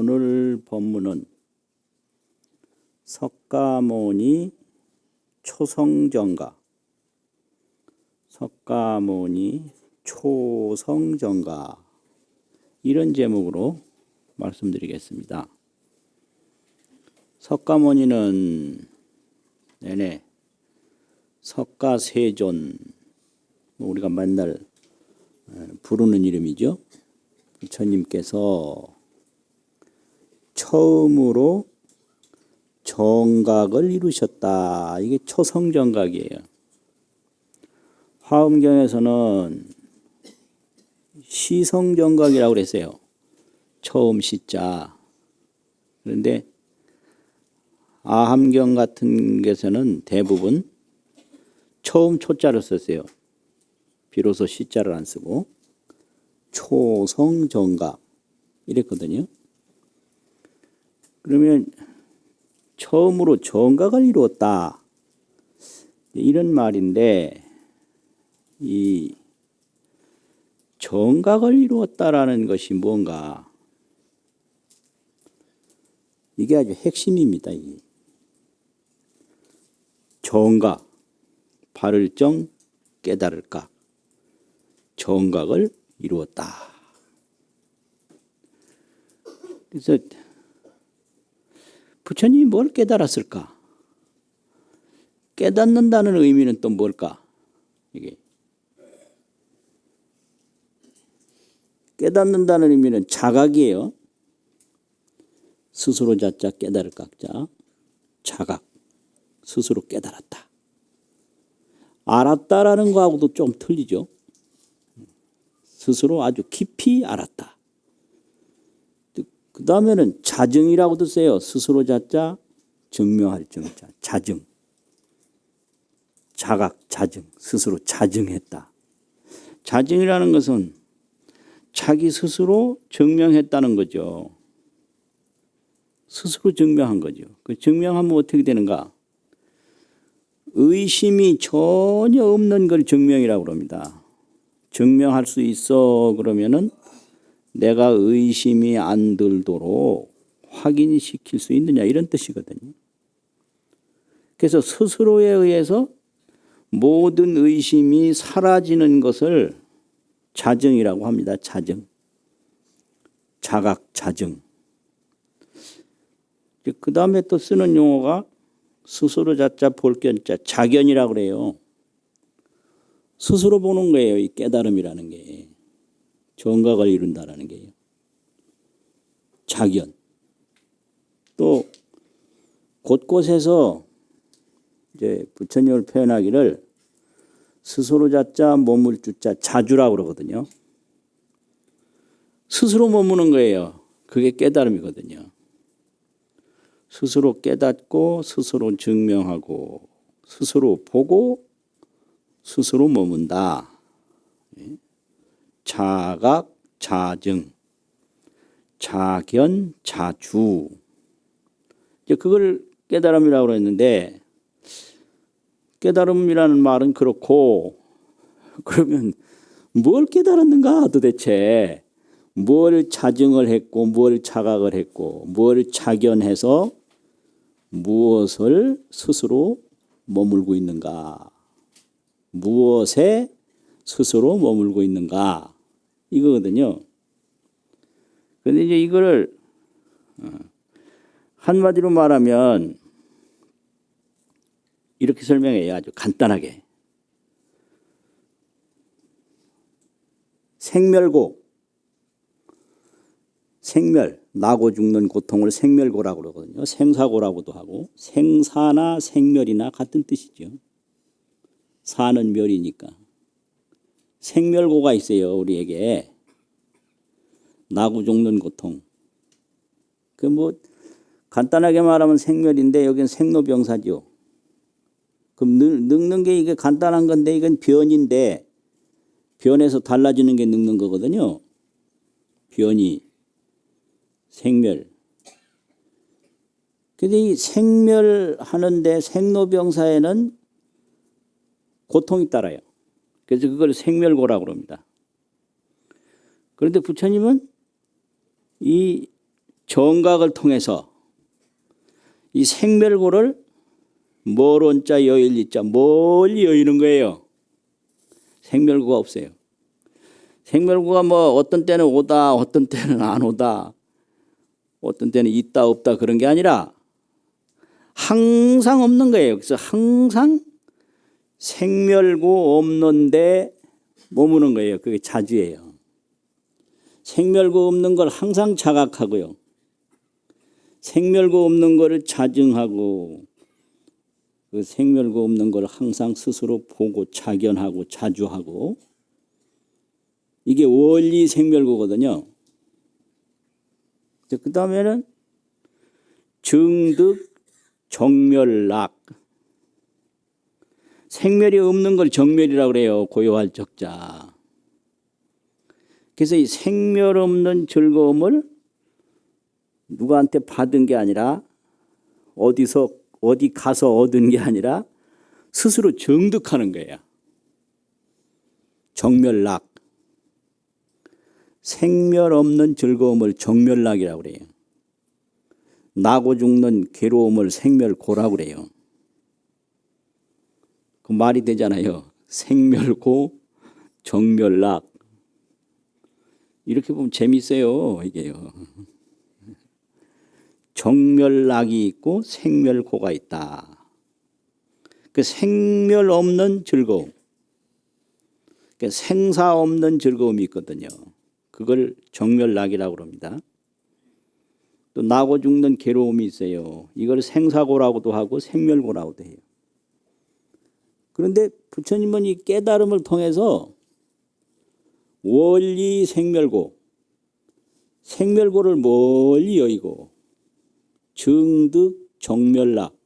오늘 법문은 석가모니 초성정가, 석가모니 초성정가 이런 제목으로 말씀드리겠습니다. 석가모니는 석가세존, 우리가 맨날 부르는 이름이죠. 부처님께서 처음으로 정각을 이루셨다. 이게 초성정각이에요. 화엄경에서는 시성정각이라고 그랬어요. 처음 시자. 그런데 아함경 같은 것에서는 대부분 처음 초자를 썼어요. 비로소 시자를 안 쓰고 초성정각 이랬거든요. 그러면 처음으로 정각을 이루었다 이런 말인데, 이 정각을 이루었다라는 것이 뭔가, 이게 아주 핵심입니다. 이 정각, 바를 정 깨달을 각, 정각을 이루었다. 그래서 부처님이 뭘 깨달았을까? 깨닫는다는 의미는 또 뭘까? 이게 깨닫는다는 의미는 자각이에요. 스스로 자자 깨달을 각자, 자각, 스스로 깨달았다. 알았다라는 거하고도 좀 틀리죠. 스스로 아주 깊이 알았다. 그 다음에는 자증이라고도 써요. 스스로 자자, 증명할 정자, 자증. 자각, 자증, 스스로 자증했다. 자증이라는 것은 자기 스스로 증명했다는 거죠. 스스로 증명한 거죠. 그 증명하면 어떻게 되는가? 의심이 전혀 없는 걸 증명이라고 합니다. 증명할 수 있어 그러면은 내가 의심이 안 들도록 확인시킬 수 있느냐 이런 뜻이거든요. 그래서 스스로에 의해서 모든 의심이 사라지는 것을 자증이라고 합니다. 자증. 자각, 자증. 그 다음에 또 쓰는 용어가 스스로 자자 볼견자, 자견이라고 그래요. 스스로 보는 거예요. 이 깨달음이라는 게. 정각을 이룬다라는 게요. 자견. 또 곳곳에서 이제 부처님을 표현하기를 스스로 자자 머물 주자 자주라고 그러거든요. 스스로 머무는 거예요. 그게 깨달음이거든요. 스스로 깨닫고 스스로 증명하고 스스로 보고 스스로 머문다. 자각, 자증, 자견, 자주. 이제 그걸 깨달음이라고 했는데, 깨달음이라는 말은 그렇고, 그러면 뭘 깨달았는가 도대체? 뭘 자증을 했고, 뭘 자각을 했고, 뭘 자견해서 무엇을 스스로 머물고 있는가? 무엇에 스스로 머물고 있는가? 이거거든요. 그런데 이제 이거를 한마디로 말하면 이렇게 설명해요. 아주 간단하게. 생멸고, 생멸, 나고 죽는 고통을 생멸고라고 그러거든요. 생사고라고도 하고, 생사나 생멸이나 같은 뜻이죠. 사는 멸이니까. 생멸고가 있어요. 우리에게. 나고 죽는 고통. 그 뭐 간단하게 말하면 생멸인데 여기는 생로병사죠. 그럼 늙는 게 이게 간단한 건데 이건 변인데, 변에서 달라지는 게 늙는 거거든요. 변이, 생멸. 근데 이 생멸하는데 생로병사에는 고통이 따라요. 그래서 그걸 생멸고라고 합니다. 그런데 부처님은 이 정각을 통해서 이 생멸고를 멀원자 여일리자 멀리 여이는 거예요. 생멸고가 없어요. 생멸고가 뭐 어떤 때는 오다 어떤 때는 안 오다 어떤 때는 있다 없다 그런 게 아니라 항상 없는 거예요. 그래서 항상 생멸고 없는데 머무는 거예요. 그게 자주예요. 생멸고 없는 걸 항상 자각하고요. 생멸고 없는 걸 자증하고 그 생멸고 없는 걸 항상 스스로 보고 자견하고 자주하고 이게 원리 생멸고거든요. 그 다음에는 정득 정멸락. 생멸이 없는 걸 정멸이라고 그래요. 고요할 적자. 그래서 이 생멸 없는 즐거움을 누구한테 받은 게 아니라 어디 가서 얻은 게 아니라 스스로 정득하는 거예요. 정멸락. 생멸 없는 즐거움을 정멸락이라고 그래요. 나고 죽는 괴로움을 생멸고라고 그래요. 그 말이 되잖아요. 생멸고 정멸락. 이렇게 보면 재밌어요. 이게요. 정멸락이 있고 생멸고가 있다. 그 생멸 없는 즐거움. 그 생사 없는 즐거움이 있거든요. 그걸 정멸락이라고 합니다. 또 나고 죽는 괴로움이 있어요. 이걸 생사고라고도 하고 생멸고라고도 해요. 그런데 부처님은 이 깨달음을 통해서 원리 생멸고, 생멸고를 멀리 여의고 정득 정멸락,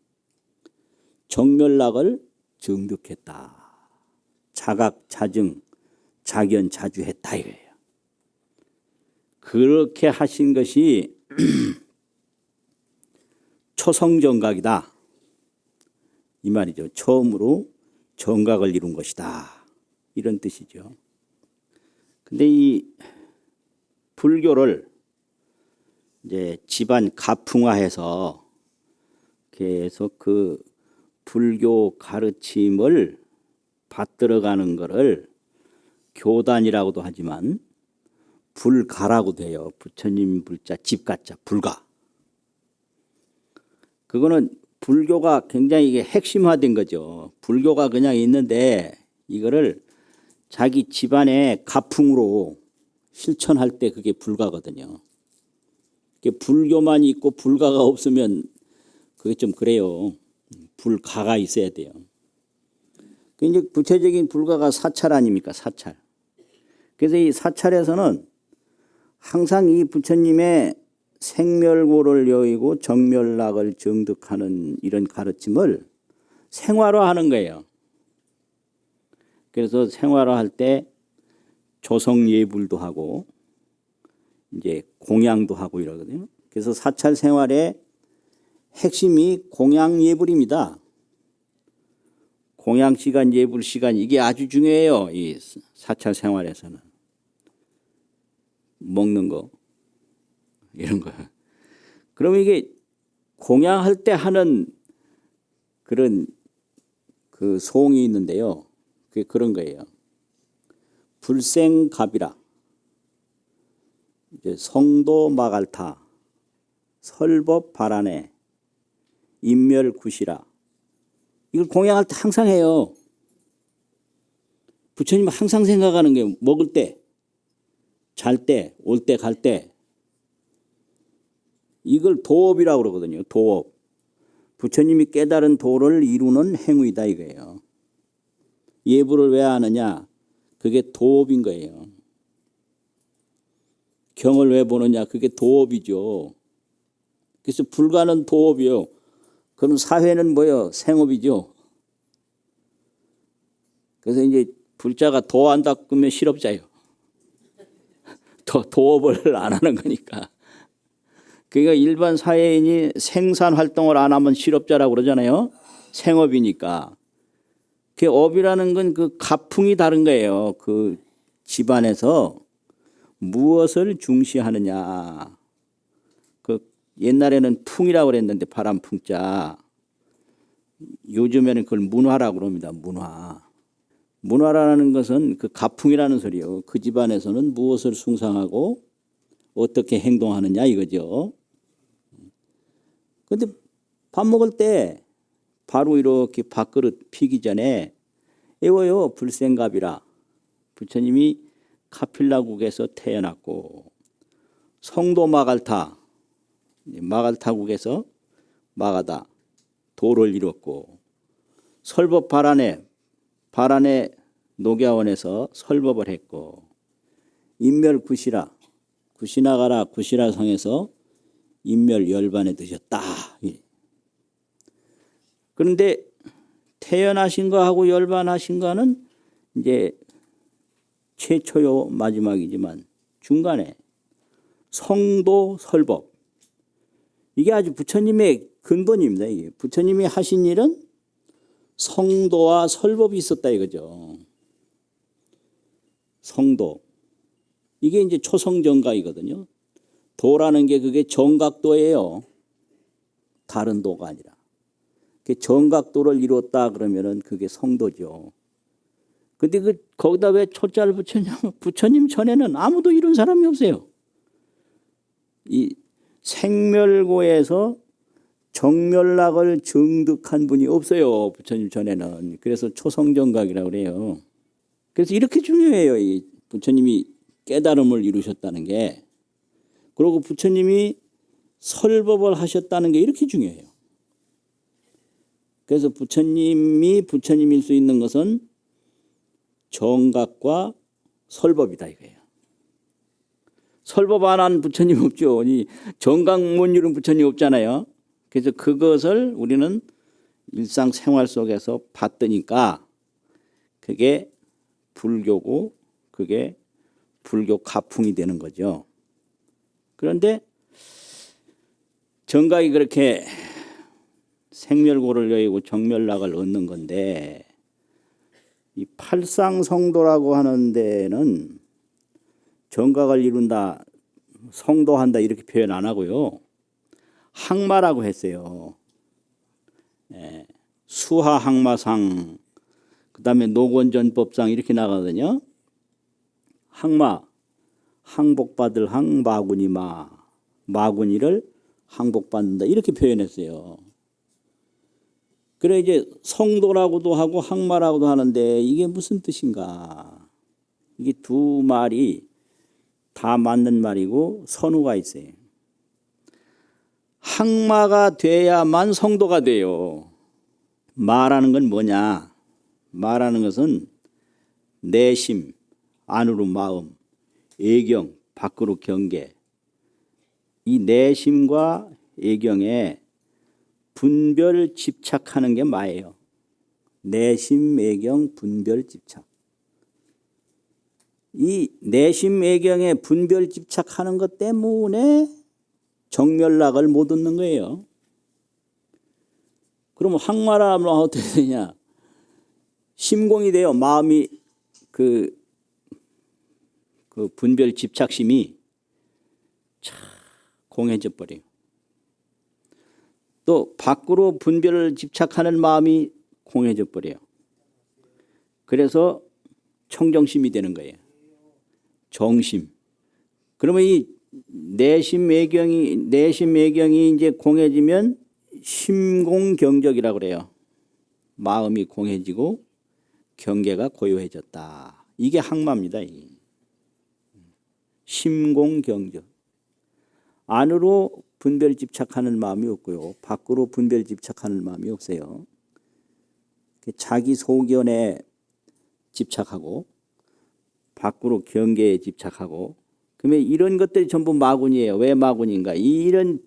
정멸락을 정득했다. 자각, 자증, 자견, 자주했다 이거예요. 그렇게 하신 것이 초성정각이다. 이 말이죠. 처음으로 정각을 이룬 것이다. 이런 뜻이죠. 근데 이 불교를 이제 집안 가풍화해서 계속 그 불교 가르침을 받들어가는 것을 교단이라고도 하지만 불가라고도 해요. 부처님 불자 집가자 불가. 그거는 불교가 굉장히 이게 핵심화된 거죠. 불교가 그냥 있는데 이거를 자기 집안의 가풍으로 실천할 때 그게 불가거든요. 불교만 있고 불가가 없으면 그게 좀 그래요. 불가가 있어야 돼요. 이제 구체적인 불가가 사찰 아닙니까? 사찰. 그래서 이 사찰에서는 항상 이 부처님의 생멸고를 여의고 정멸락을 정득하는 이런 가르침을 생활화하는 거예요. 그래서 생활화할 때 조성예불도 하고 이제 공양도 하고 이러거든요. 그래서 사찰 생활의 핵심이 공양예불입니다. 공양시간, 예불시간 이게 아주 중요해요. 이 사찰 생활에서는. 먹는 거 이런 거. 그러면 이게 공양할 때 하는 그런 그 소홍이 있는데요. 그게 그런 거예요. 불생갑이라, 이제 성도 마갈타, 설법 바라네, 인멸구시라. 이걸 공양할 때 항상 해요. 부처님은 항상 생각하는 게 먹을 때, 잘 때, 올 때, 갈 때. 이걸 도업이라고 그러거든요. 도업. 부처님이 깨달은 도를 이루는 행위다 이거예요. 예불을 왜 하느냐? 그게 도업인 거예요. 경을 왜 보느냐? 그게 도업이죠. 그래서 불가는 도업이요. 그럼 사회는 뭐예요? 생업이죠. 그래서 이제 불자가 도 안 닦으면 실업자예요. 도업을 안 하는 거니까. 그러니까 일반 사회인이 생산 활동을 안 하면 실업자라고 그러잖아요. 생업이니까. 그 업이라는 건 그 가풍이 다른 거예요. 그 집안에서 무엇을 중시하느냐. 그 옛날에는 풍이라고 그랬는데 바람 풍자. 요즘에는 그걸 문화라고 그럽니다. 문화. 문화라는 것은 그 가풍이라는 소리요. 그 집안에서는 무엇을 숭상하고 어떻게 행동하느냐 이거죠. 근데 밥 먹을 때 바로 이렇게 밥그릇 피기 전에 에워요 불생갑이라 부처님이 카필라국에서 태어났고 성도 마갈타 마갈타국에서 마가다 도를 이뤘고 설법 바란의 녹야원에서 설법을 했고 인멸 구시나가라 구시라성에서 인멸 열반에 드셨다. 그런데 태어나신 거하고 열반하신 거는 이제 최초요 마지막이지만 중간에 성도 설법 이게 아주 부처님의 근본입니다. 이게 부처님이 하신 일은 성도와 설법이 있었다 이거죠. 성도 이게 이제 초성정각이거든요. 도라는 게 그게 정각도예요. 다른 도가 아니라. 정각도를 이뤘다 그러면은 그게 성도죠. 근데 거기다 왜 초자를 붙였냐면 부처님 전에는 아무도 이룬 사람이 없어요. 이 생멸고에서 정멸락을 정득한 분이 없어요. 부처님 전에는. 그래서 초성정각이라고 그래요. 그래서 이렇게 중요해요. 이 부처님이 깨달음을 이루셨다는 게. 그리고 부처님이 설법을 하셨다는 게 이렇게 중요해요. 그래서 부처님이 부처님일 수 있는 것은 정각과 설법이다 이거예요. 설법 안 한 부처님 없죠. 정각 못 이룬 부처님 없잖아요. 그래서 그것을 우리는 일상생활 속에서 봤더니까 그게 불교고 그게 불교 가풍이 되는 거죠. 그런데 정각이 그렇게 생멸고를 여의고 정멸락을 얻는 건데 이 팔상성도라고 하는 데는 정각을 이룬다, 성도한다 이렇게 표현 안 하고요. 항마라고 했어요. 수하항마상, 그 다음에 녹원전법상 이렇게 나가거든요. 항마, 항복받을 항마구니마, 마구니를 항복받는다 이렇게 표현했어요. 그래 이제 성도라고도 하고 항마라고도 하는데 이게 무슨 뜻인가? 이게 두 말이 다 맞는 말이고 선우가 있어요. 항마가 돼야만 성도가 돼요. 마라는 건 뭐냐? 마라는 것은 내심, 안으로 마음, 애경, 밖으로 경계. 이 내심과 애경에 분별 집착하는 게 마예요. 내심, 애경, 분별 집착. 이 내심, 애경에 분별 집착하는 것 때문에 정멸락을 못 얻는 거예요. 그러면 항마라면 어떻게 되냐? 심공이 돼요. 마음이 그 분별 집착심이 참 공해져 버려요. 또 밖으로 분별을 집착하는 마음이 공해져 버려요. 그래서 청정심이 되는 거예요. 정심. 그러면 이 내심 애경이 이제 공해지면 심공경적이라고 그래요. 마음이 공해지고 경계가 고요해졌다. 이게 항마입니다. 심공경적. 안으로 분별 집착하는 마음이 없고요. 밖으로 분별 집착하는 마음이 없어요. 자기 소견에 집착하고 밖으로 경계에 집착하고 그러면 이런 것들이 전부 마군이에요. 왜 마군인가? 이런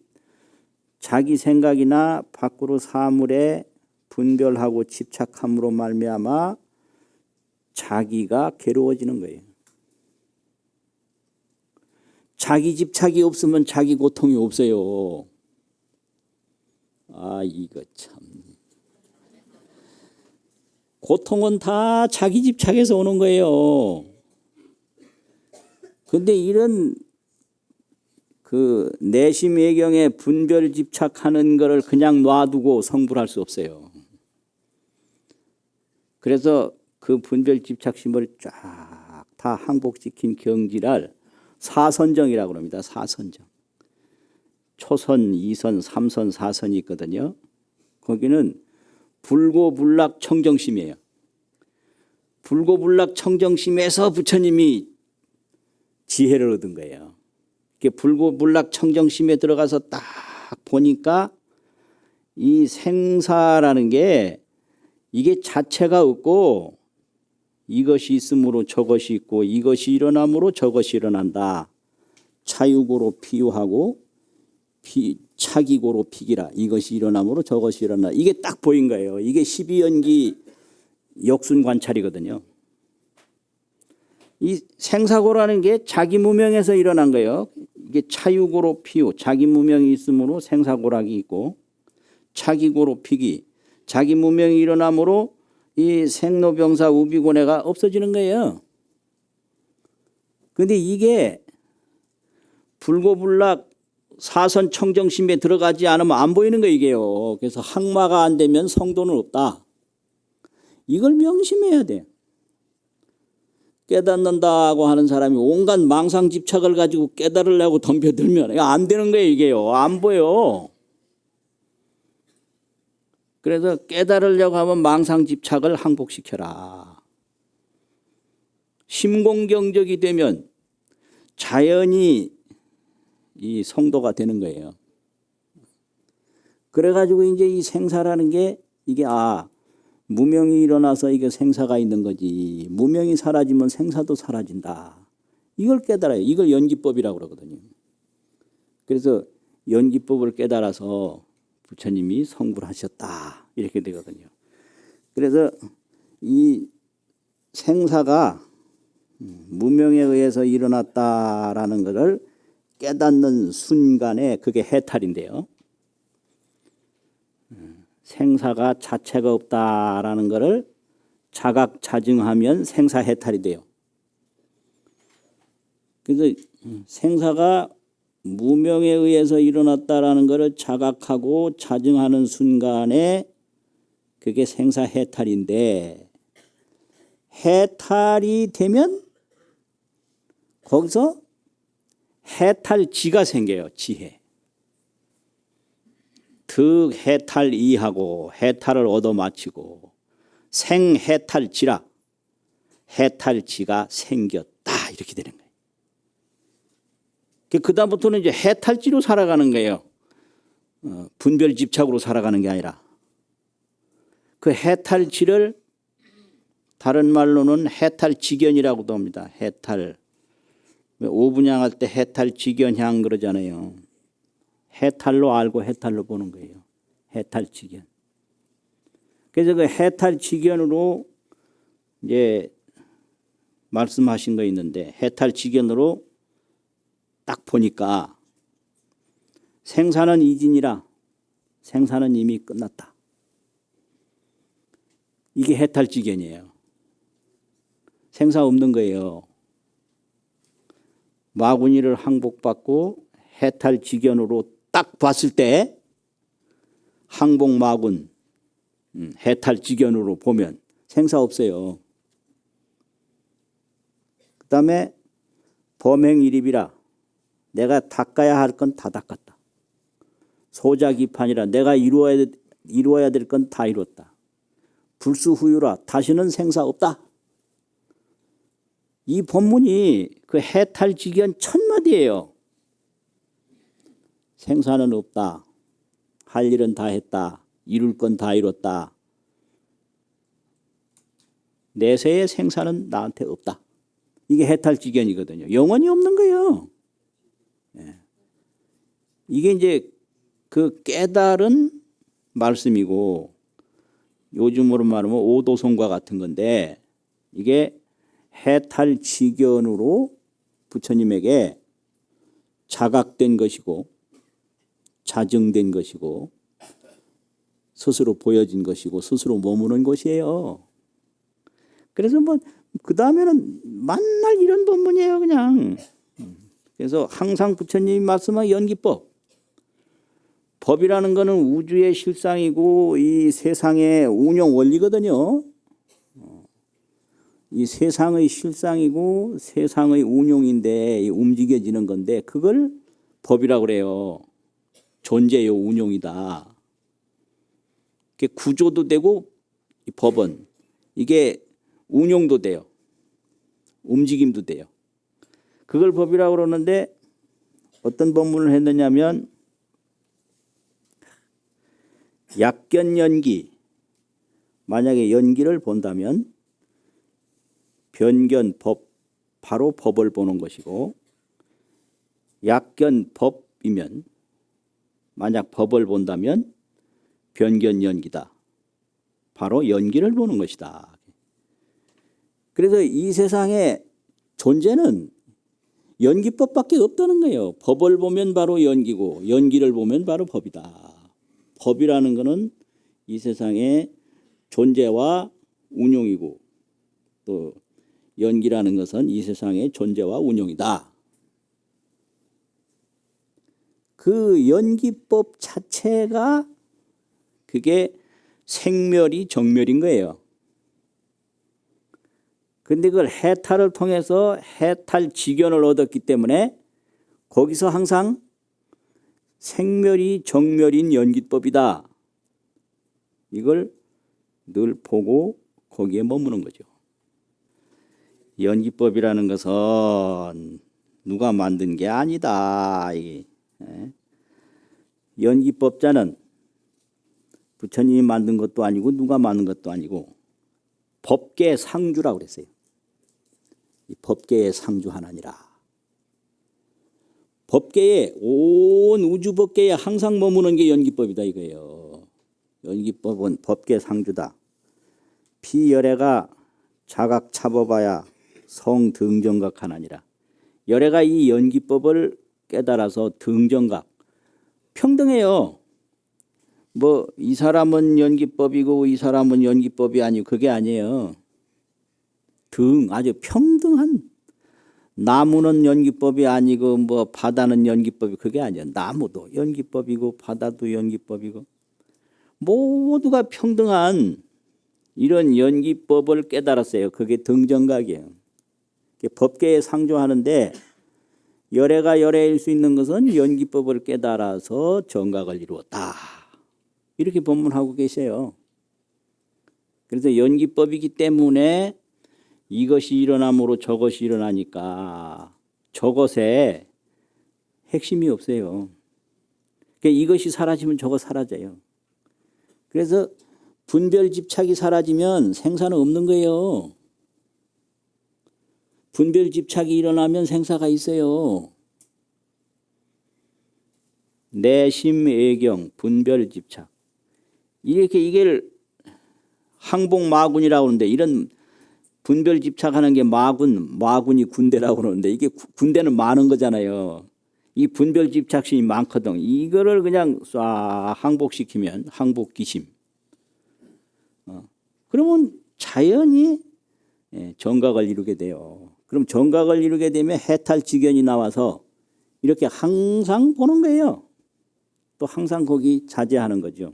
자기 생각이나 밖으로 사물에 분별하고 집착함으로 말미암아 자기가 괴로워지는 거예요. 자기 집착이 없으면 자기 고통이 없어요. 아, 이거 참. 고통은 다 자기 집착에서 오는 거예요. 근데 이런 그 내심 외경에 분별 집착하는 거를 그냥 놔두고 성불할 수 없어요. 그래서 그 분별 집착심을 쫙 다 항복시킨 경지를 사선정이라고 합니다. 사선정. 초선, 2선, 3선, 4선이 있거든요. 거기는 불고불락 청정심이에요. 불고불락 청정심에서 부처님이 지혜를 얻은 거예요. 이렇게 불고불락 청정심에 들어가서 딱 보니까 이 생사라는 게 이게 자체가 없고 이것이 있으므로 저것이 있고 이것이 일어남으로 저것이 일어난다. 차육으로 피유하고 차기고로 피기라. 이것이 일어남으로 저것이 일어난다. 이게 딱 보인 거예요. 이게 12연기 역순관찰이거든요. 이 생사고라는 게 자기 무명에서 일어난 거예요. 이게 차육으로 피유, 자기 무명이 있으므로 생사고락이 있고 차기고로 피기, 자기 무명이 일어남으로 이 생로병사 우비고뇌가 없어지는 거예요. 그런데 이게 불고불락 사선 청정심에 들어가지 않으면 안 보이는 거예요. 이게요. 그래서 항마가 안 되면 성도는 없다. 이걸 명심해야 돼. 깨닫는다고 하는 사람이 온갖 망상 집착을 가지고 깨달으려고 덤벼들면 안 되는 거예요. 이게요. 안 보여. 그래서 깨달으려고 하면 망상 집착을 항복시켜라. 심공경적이 되면 자연히 이 성도가 되는 거예요. 그래가지고 이제 이 생사라는 게 이게 무명이 일어나서 이게 생사가 있는 거지. 무명이 사라지면 생사도 사라진다. 이걸 깨달아요. 이걸 연기법이라고 그러거든요. 그래서 연기법을 깨달아서 부처님이 성불하셨다. 이렇게 되거든요. 그래서 이 생사가 무명에 의해서 일어났다라는 것을 깨닫는 순간에 그게 해탈인데요. 생사가 자체가 없다라는 것을 자각자증하면 생사해탈이 돼요. 그래서 생사가 무명에 의해서 일어났다라는 것을 자각하고 자증하는 순간에 그게 생사해탈인데, 해탈이 되면 거기서 해탈지가 생겨요. 지혜. 득해탈이하고 해탈을 얻어마치고 생해탈지라 해탈지가 생겼다. 이렇게 되는 거예요. 그 다음부터는 이제 해탈지로 살아가는 거예요. 분별 집착으로 살아가는 게 아니라. 그 해탈지를 다른 말로는 해탈지견이라고도 합니다. 해탈. 오분향할 때 해탈지견향 그러잖아요. 해탈로 알고 해탈로 보는 거예요. 해탈지견. 그래서 그 해탈지견으로 이제 말씀하신 거 있는데, 해탈지견으로 딱 보니까 생사는 이진이라, 생사는 이미 끝났다. 이게 해탈지견이에요. 생사 없는 거예요. 마구니를 항복받고 해탈지견으로 딱 봤을 때, 항복마군 해탈지견으로 보면 생사 없어요. 그 다음에 범행일입이라, 내가 닦아야 할 건 다 닦았다. 소자기판이라, 내가 이루어야 될 건 다 이뤘다. 불수후유라, 다시는 생사 없다. 이 본문이 그 해탈지견 첫마디예요. 생사는 없다. 할 일은 다 했다. 이룰 건 다 이뤘다. 내세의 생사는 나한테 없다. 이게 해탈지견이거든요. 영원히 없는 거예요. 이게 이제 그 깨달은 말씀이고, 요즘으로 말하면 오도성과 같은 건데, 이게 해탈지견으로 부처님에게 자각된 것이고 자증된 것이고 스스로 보여진 것이고 스스로 머무는 것이에요. 그래서 뭐 그 다음에는 만날 이런 본문이에요. 그냥 그래서 항상 부처님이 말씀한 연기법. 법이라는 것은 우주의 실상이고 이 세상의 운영 원리거든요. 이 세상의 실상이고 세상의 운용인데 움직여지는 건데 그걸 법이라고 그래요. 존재요 운용이다. 이게 구조도 되고 이 법은 이게 운용도 돼요. 움직임도 돼요. 그걸 법이라고 그러는데 어떤 법문을 했느냐면 약견연기, 만약에 연기를 본다면 변견법, 바로 법을 보는 것이고 약견법이면 만약 법을 본다면 변견연기다. 바로 연기를 보는 것이다. 그래서 이 세상에 존재는 연기법밖에 없다는 거예요. 법을 보면 바로 연기고 연기를 보면 바로 법이다. 법이라는 것은 이 세상의 존재와 운용이고 또 연기라는 것은 이 세상의 존재와 운용이다. 그 연기법 자체가 그게 생멸이 정멸인 거예요. 근데 그걸 해탈을 통해서 해탈 지견을 얻었기 때문에 거기서 항상 생멸이 정멸인 연기법이다. 이걸 늘 보고 거기에 머무는 거죠. 연기법이라는 것은 누가 만든 게 아니다. 연기법자는 부처님이 만든 것도 아니고 누가 만든 것도 아니고 법계 상주라고 그랬어요. 이 법계의 상주 하나니라. 법계에 온 우주 법계에 항상 머무는 게 연기법이다 이거예요. 연기법은 법계 상주다. 피열애가 자각 차법하야 성등정각 하나니라. 열애가 이 연기법을 깨달아서 등정각 평등해요. 뭐 이 사람은 연기법이고 이 사람은 연기법이 아니고 그게 아니에요. 아주 평등한 나무는 연기법이 아니고 뭐 바다는 연기법이 그게 아니에요. 나무도 연기법이고 바다도 연기법이고 모두가 평등한 이런 연기법을 깨달았어요. 그게 등정각이에요. 법계에 상주하는데 열애가 열애일 수 있는 것은 연기법을 깨달아서 정각을 이루었다. 이렇게 법문하고 계세요. 그래서 연기법이기 때문에 이것이 일어남으로 저것이 일어나니까 저것에 핵심이 없어요. 그러니까 이것이 사라지면 저것 사라져요. 그래서 분별 집착이 사라지면 생사는 없는 거예요. 분별 집착이 일어나면 생사가 있어요. 내심 애경 분별 집착. 이렇게 이걸 항복마군이라고 하는데 이런 분별 집착하는 게 마군이 군대라고 그러는데 이게 군대는 많은 거잖아요. 이 분별 집착심이 많거든. 이거를 그냥 쏴 항복시키면 항복기심. 그러면 자연히 정각을 이루게 돼요. 그럼 정각을 이루게 되면 해탈지견이 나와서 이렇게 항상 보는 거예요. 또 항상 거기 자제하는 거죠.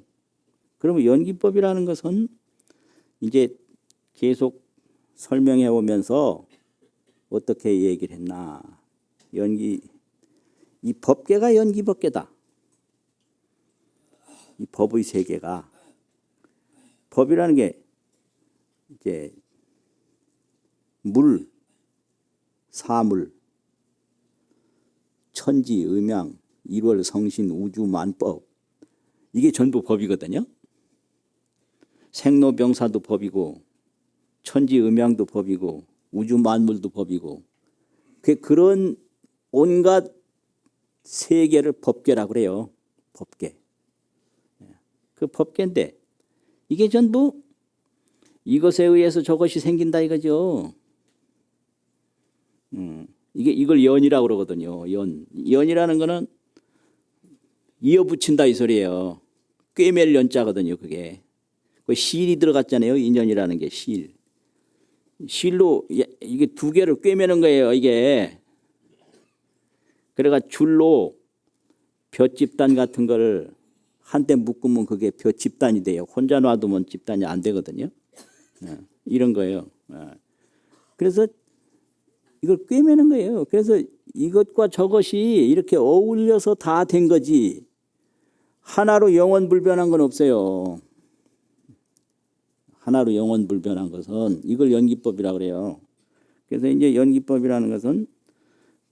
그러면 연기법이라는 것은 이제 계속 설명해 오면서 어떻게 얘기를 했나. 이 법계가 연기법계다. 이 법의 세계가. 법이라는 게 이제 물, 사물, 천지, 음양, 일월, 성신, 우주, 만법 이게 전부 법이거든요. 생로병사도 법이고 천지, 음양도 법이고 우주, 만물도 법이고 그런 온갖 세계를 법계라고 그래요. 법계. 그 법계인데 이게 전부 이것에 의해서 저것이 생긴다 이거죠. 이걸 연이라고 그러거든요. 연이라는 거는 이어붙인다 이 소리예요. 꿰맬 연자거든요. 그게. 그 실이 들어갔잖아요. 인연이라는 게 실. 실로 이게 두 개를 꿰매는 거예요. 이게. 그래가 줄로 볏집단 같은 걸 한때 묶으면 그게 볏집단이 돼요. 혼자 놔두면 집단이 안 되거든요. 이런 거예요. 그래서 이걸 꿰매는 거예요. 그래서 이것과 저것이 이렇게 어울려서 다 된 거지 하나로 영원불변한 건 없어요. 하나로 영원불변한 것은 이걸 연기법이라고 그래요. 그래서 이제 연기법이라는 것은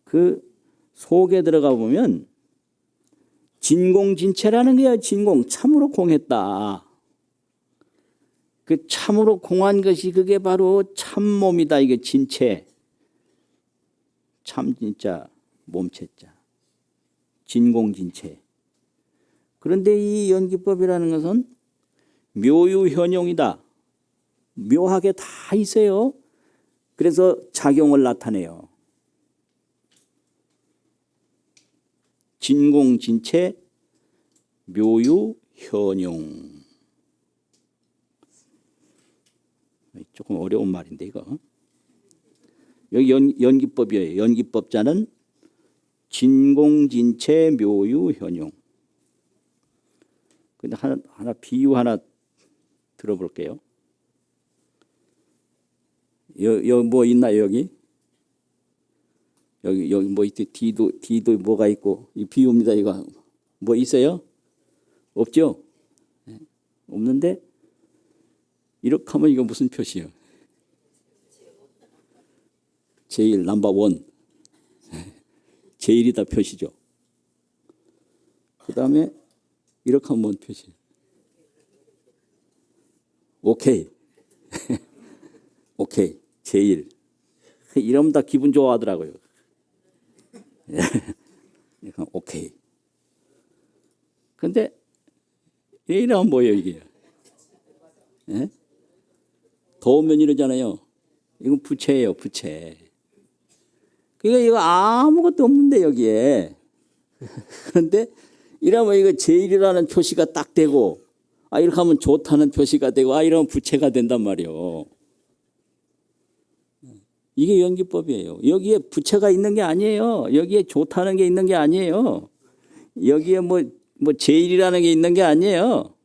그 속에 들어가 보면 진공진체라는 거야. 진공, 참으로 공했다. 그 참으로 공한 것이 그게 바로 참몸이다. 이게 진체. 참 진짜 몸체자. 진공진체. 그런데 이 연기법이라는 것은 묘유현용이다. 묘하게 다 있어요. 그래서 작용을 나타내요. 진공진체 묘유현용. 조금 어려운 말인데 이거. 여기 연기법이에요. 연기법자는 진공진체 묘유현용. 근데 하나 비유 하나 들어볼게요. 여기 뭐 있나요, 여기? 여기 뭐 있지? D도 뭐가 있고, 이 비유입니다, 이거. 뭐 있어요? 없죠? 네. 없는데, 이렇게 하면 이거 무슨 표시예요? 제일 넘버원. 제일이다 표시죠. 그 다음에, 이렇게 하면 뭔 표시예요? 오케이. 오케이. 제일. 이러면 다 기분 좋아하더라고요. 오케이. 근데 이러면 뭐예요 이게? 예? 더우면 이러잖아요. 이건 부채예요. 부채. 그러니까 이거 아무것도 없는데 여기에. 그런데 이러면 이거 제일이라는 표시가 딱 되고 이렇게 하면 좋다는 표시가 되고 이러면 부채가 된단 말이에요. 이게 연기법이에요. 여기에 부채가 있는 게 아니에요. 여기에 좋다는 게 있는 게 아니에요. 여기에 뭐 제일이라는 게 있는 게 아니에요.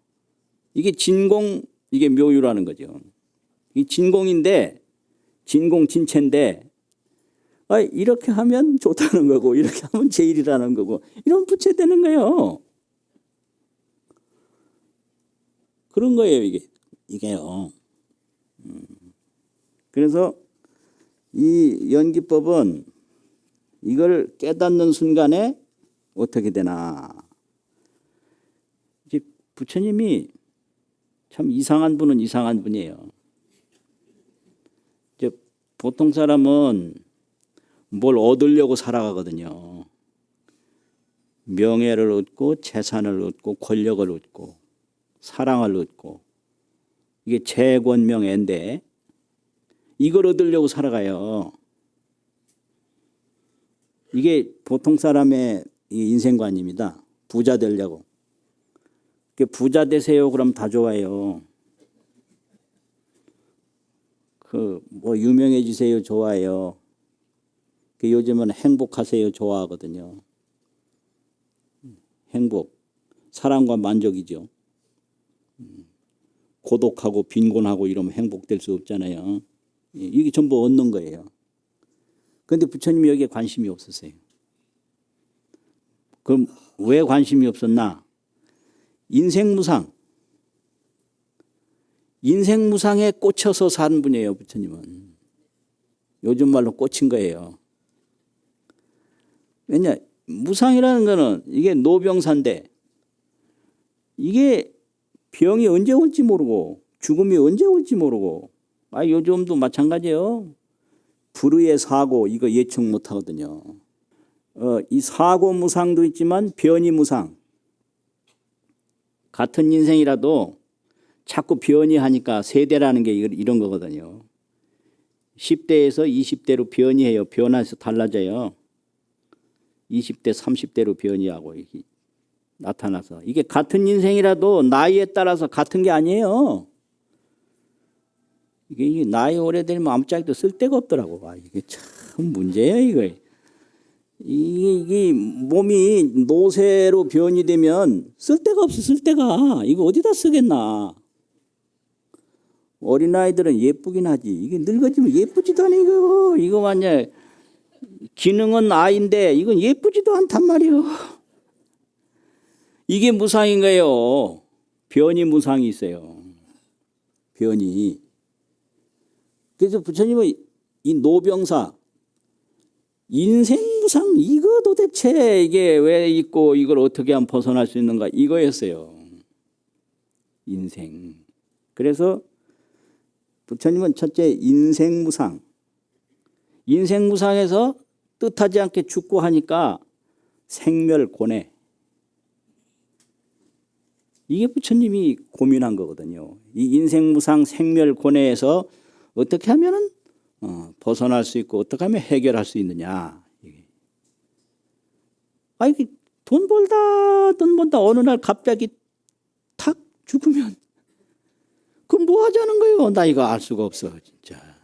이게 진공, 이게 묘유라는 거죠. 이 진공인데, 진공진체인데, 이렇게 하면 좋다는 거고, 이렇게 하면 제일이라는 거고, 이런 부채되는 거예요. 그런 거예요, 이게요. 그래서 이 연기법은 이걸 깨닫는 순간에 어떻게 되나. 이제 부처님이 참 이상한 분은 이상한 분이에요. 이제 보통 사람은 뭘 얻으려고 살아가거든요. 명예를 얻고 재산을 얻고 권력을 얻고 사랑을 얻고 이게 재권명예인데 이걸 얻으려고 살아가요. 이게 보통 사람의 인생관입니다. 부자 되려고. 부자 되세요 그럼 다 좋아요. 뭐 유명해지세요 좋아요. 요즘은 행복하세요 좋아하거든요. 행복, 사랑과 만족이죠. 고독하고 빈곤하고 이러면 행복될 수 없잖아요. 이게 전부 얻는 거예요. 그런데 부처님이 여기에 관심이 없었어요. 그럼 왜 관심이 없었나? 인생무상. 인생무상에 꽂혀서 사는 분이에요, 부처님은. 요즘 말로 꽂힌 거예요. 왜냐? 무상이라는 거는 이게 노병사인데 이게 병이 언제 올지 모르고 죽음이 언제 올지 모르고 요즘도 마찬가지예요. 불의의 사고 이거 예측 못 하거든요. 이 사고 무상도 있지만 변이 무상. 같은 인생이라도 자꾸 변이하니까 세대라는 게 이런 거거든요. 10대에서 20대로 변이해요. 변화해서 달라져요. 20대, 30대로 변이하고 이렇게 나타나서. 이게 같은 인생이라도 나이에 따라서 같은 게 아니에요. 이게 나이 오래되면 아무짝에도 쓸데가 없더라고. 이게 참 문제예요, 이거. 이 몸이 노쇠로 변이 되면 쓸 데가 없어. 쓸 데가. 이거 어디다 쓰겠나. 어린아이들은 예쁘긴 하지. 이게 늙어지면 예쁘지도 않아. 이거 만약 기능은 아인데 이건 예쁘지도 않단 말이에요. 이게 무상인 거예요. 변이 무상이 있어요. 변이. 그래서 부처님은 이 노병사, 인생 무상, 이거 도대체 이게 왜 있고 이걸 어떻게 하면 벗어날 수 있는가, 이거였어요. 인생. 그래서 부처님은 첫째 인생 무상. 인생 무상에서 뜻하지 않게 죽고 하니까 생멸고뇌. 이게 부처님이 고민한 거거든요. 이 인생무상 생멸고뇌에서 어떻게 하면은 벗어날 수 있고 어떻게 하면 해결할 수 있느냐. 아, 이게 돈 벌다 어느 날 갑자기 탁 죽으면 그럼 뭐 하자는 거예요? 나 이거 알 수가 없어, 진짜.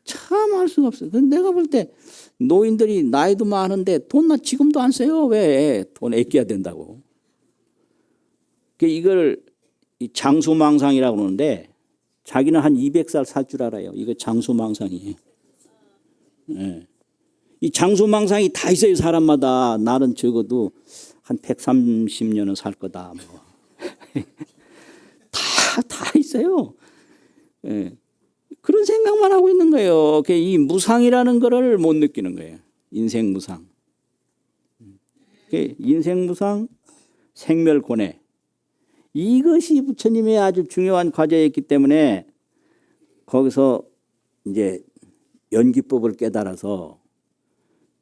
참 알 수가 없어. 내가 볼 때 노인들이 나이도 많은데 돈 나 지금도 안 써요. 왜? 돈 아껴야 된다고. 이걸 장수망상이라고 그러는데 자기는 한 200살 살 줄 알아요. 이거 장수망상이에요. 네. 이 장수망상이 다 있어요. 사람마다. 나는 적어도 한 130년은 살 거다. 뭐. 다 있어요. 네. 그런 생각만 하고 있는 거예요. 이 무상이라는 거를 못 느끼는 거예요. 인생 무상. 인생 무상, 생멸고뇌. 이것이 부처님의 아주 중요한 과제였기 때문에 거기서 이제 연기법을 깨달아서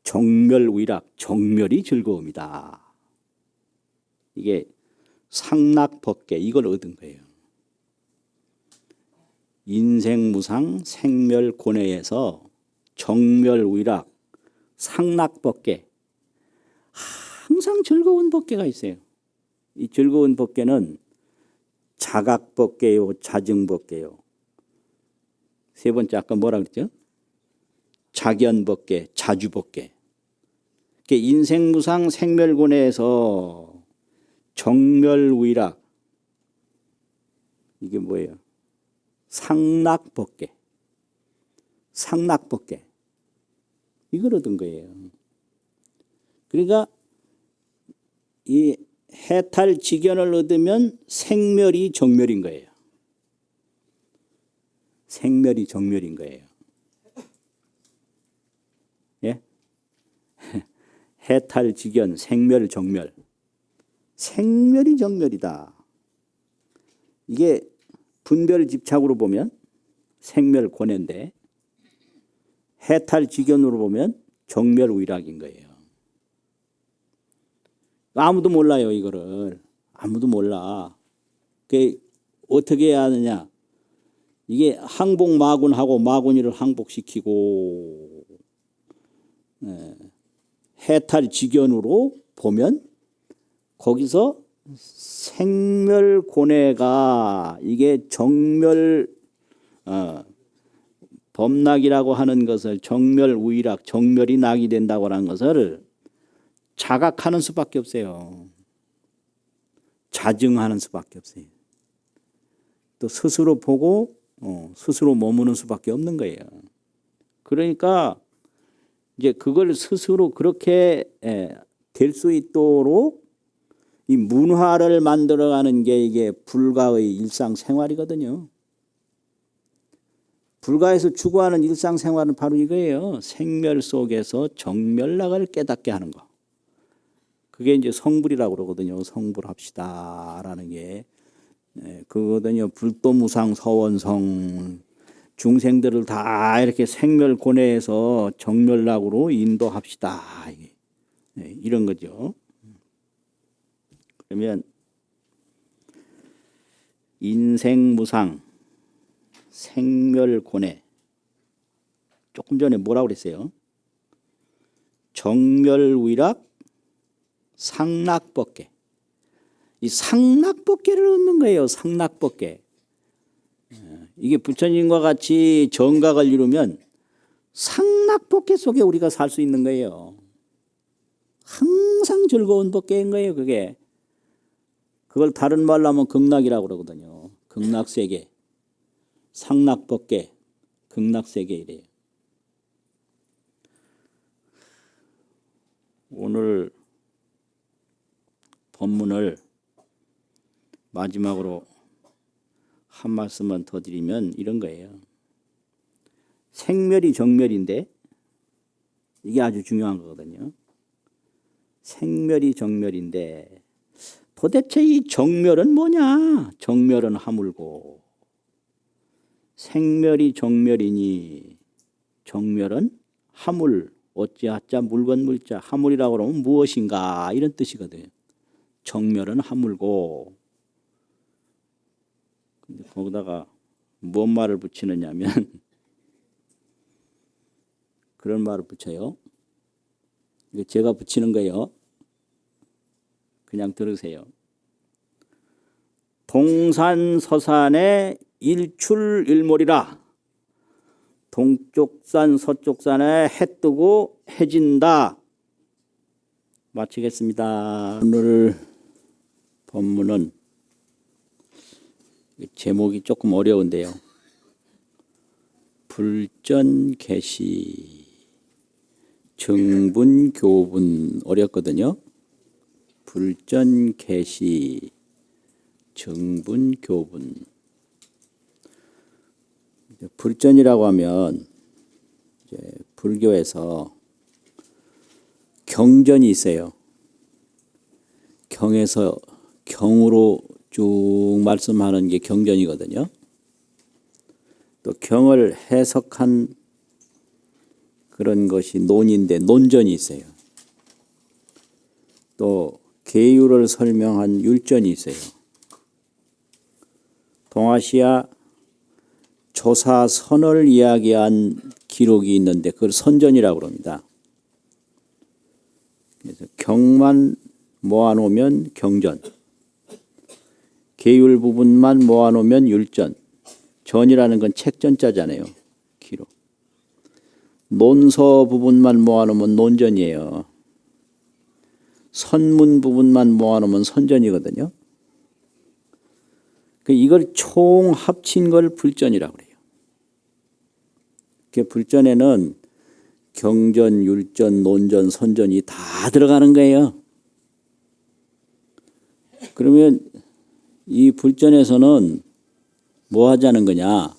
정멸의락, 정멸이 즐거움이다. 이게 상락법계, 이걸 얻은 거예요. 인생무상 생멸고뇌에서 정멸의락, 상락법계, 항상 즐거운 법계가 있어요. 이 즐거운 법계는 자각법계요, 자증법계요. 세 번째 아까 뭐라 그랬죠? 자견법계, 자주법계. 인생무상 생멸고뇌에서 정멸의락, 이게 뭐예요? 상락법계, 상락법계. 이걸 얻은 거예요. 그러니까 이 해탈지견을 얻으면 생멸이 정멸인 거예요. 생멸이 정멸인 거예요. 예? 해탈지견, 생멸, 정멸. 생멸이 정멸이다. 이게 분별집착으로 보면 생멸고뇌인데 해탈지견으로 보면 정멸의락인 거예요. 아무도 몰라요, 이거를. 아무도 몰라. 어떻게 해야 하느냐. 이게 항복마군하고 마군이를 항복시키고 해탈지견으로 보면 거기서 생멸고뇌가 이게 정멸 범락이라고 하는 것을 정멸의락, 정멸이 낙이 된다고 하는 것을 자각하는 수밖에 없어요. 자증하는 수밖에 없어요. 또 스스로 보고 스스로 머무는 수밖에 없는 거예요. 그러니까 이제 그걸 스스로 그렇게 될 수 있도록 이 문화를 만들어가는 게 이게 불가의 일상생활이거든요. 불가에서 추구하는 일상생활은 바로 이거예요. 생멸 속에서 정멸락을 깨닫게 하는 거. 그게 이제 성불이라고 그러거든요. 성불합시다라는 게 그거거든요. 불도무상 서원성, 중생들을 다 이렇게 생멸고뇌에서 정멸락으로 인도합시다. 이런 거죠. 그러면 인생무상, 생멸고뇌. 조금 전에 뭐라고 그랬어요? 정멸의락, 상락법계. 이 상락법계를 얻는 거예요. 상락법계. 이게 부처님과 같이 정각을 이루면 상락법계 속에 우리가 살 수 있는 거예요. 항상 즐거운 법계인 거예요, 그게. 그걸 다른 말로 하면 극락이라고 그러거든요. 극락세계, 상락법계, 극락세계 이래요. 오늘 본문을 마지막으로 한 말씀만 더 드리면 이런 거예요. 생멸이 정멸인데 이게 아주 중요한 거거든요. 생멸이 정멸인데 도대체 이 정멸은 뭐냐? 정멸은 하물고 생멸이 정멸이니 정멸은 하물 어찌하자 물건 물자 하물이라고 그러면 무엇인가 이런 뜻이거든요. 정멸은 하물고 근데 거기다가 뭔 말을 붙이느냐면 그런 말을 붙여요. 이거 제가 붙이는 거예요. 그냥 들으세요. 동산 서산에 일출일몰이라. 동쪽산 서쪽산에 해 뜨고 해 진다. 마치겠습니다. 오늘 본문은 제목이 조금 어려운데요. 불전개시 정분교분 어렵거든요. 불전개시 정분교분. 불전이라고 하면 이제 불교에서 경전이 있어요. 경에서 경으로 쭉 말씀하는 게 경전이거든요. 또 경을 해석한 그런 것이 논인데 논전이 있어요. 또 계율을 설명한 율전이 있어요. 동아시아 조사선을 이야기한 기록이 있는데 그걸 선전이라고 합니다. 그래서 경만 모아놓으면 경전, 계율 부분만 모아놓으면 율전, 전이라는 건 책전자잖아요. 기록. 논서 부분만 모아놓으면 논전이에요. 선문 부분만 모아놓으면 선전이거든요. 이걸 총 합친 걸 불전이라고 그래요. 불전에는 경전, 율전, 논전, 선전이 다 들어가는 거예요. 그러면 이 불전에서는 뭐 하자는 거냐?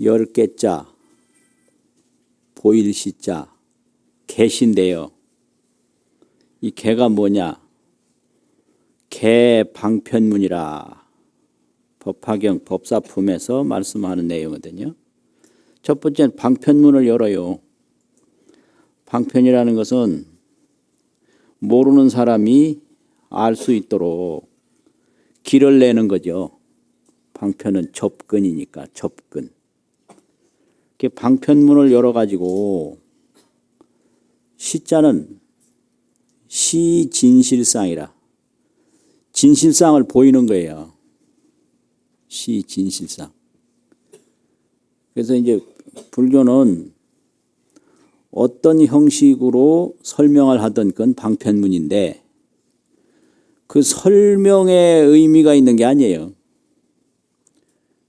10개자, 보일시자, 개신데요. 이 개가 뭐냐? 개방편문이라 법화경 법사품에서 말씀하는 내용이거든요. 첫 번째는 방편문을 열어요. 방편이라는 것은 모르는 사람이 알 수 있도록 길을 내는 거죠. 방편은 접근이니까 접근. 방편문을 열어가지고 시자는 시진실상이라 진실상을 보이는 거예요. 시진실상. 그래서 이제 불교는 어떤 형식으로 설명을 하던 건 방편문인데 그 설명에 의미가 있는 게 아니에요.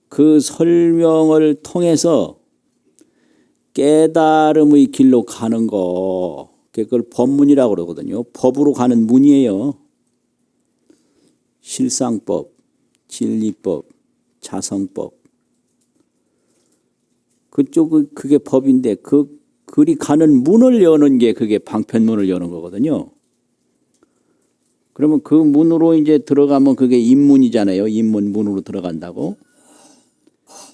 그 설명을 통해서 깨달음의 길로 가는 거, 그걸 법문이라고 그러거든요. 법으로 가는 문이에요. 실상법, 진리법, 자성법. 그쪽은 그게 법인데 그리 가는 문을 여는 게 그게 방편문을 여는 거거든요. 그러면 그 문으로 이제 들어가면 그게 입문이잖아요. 입문 문으로 들어간다고.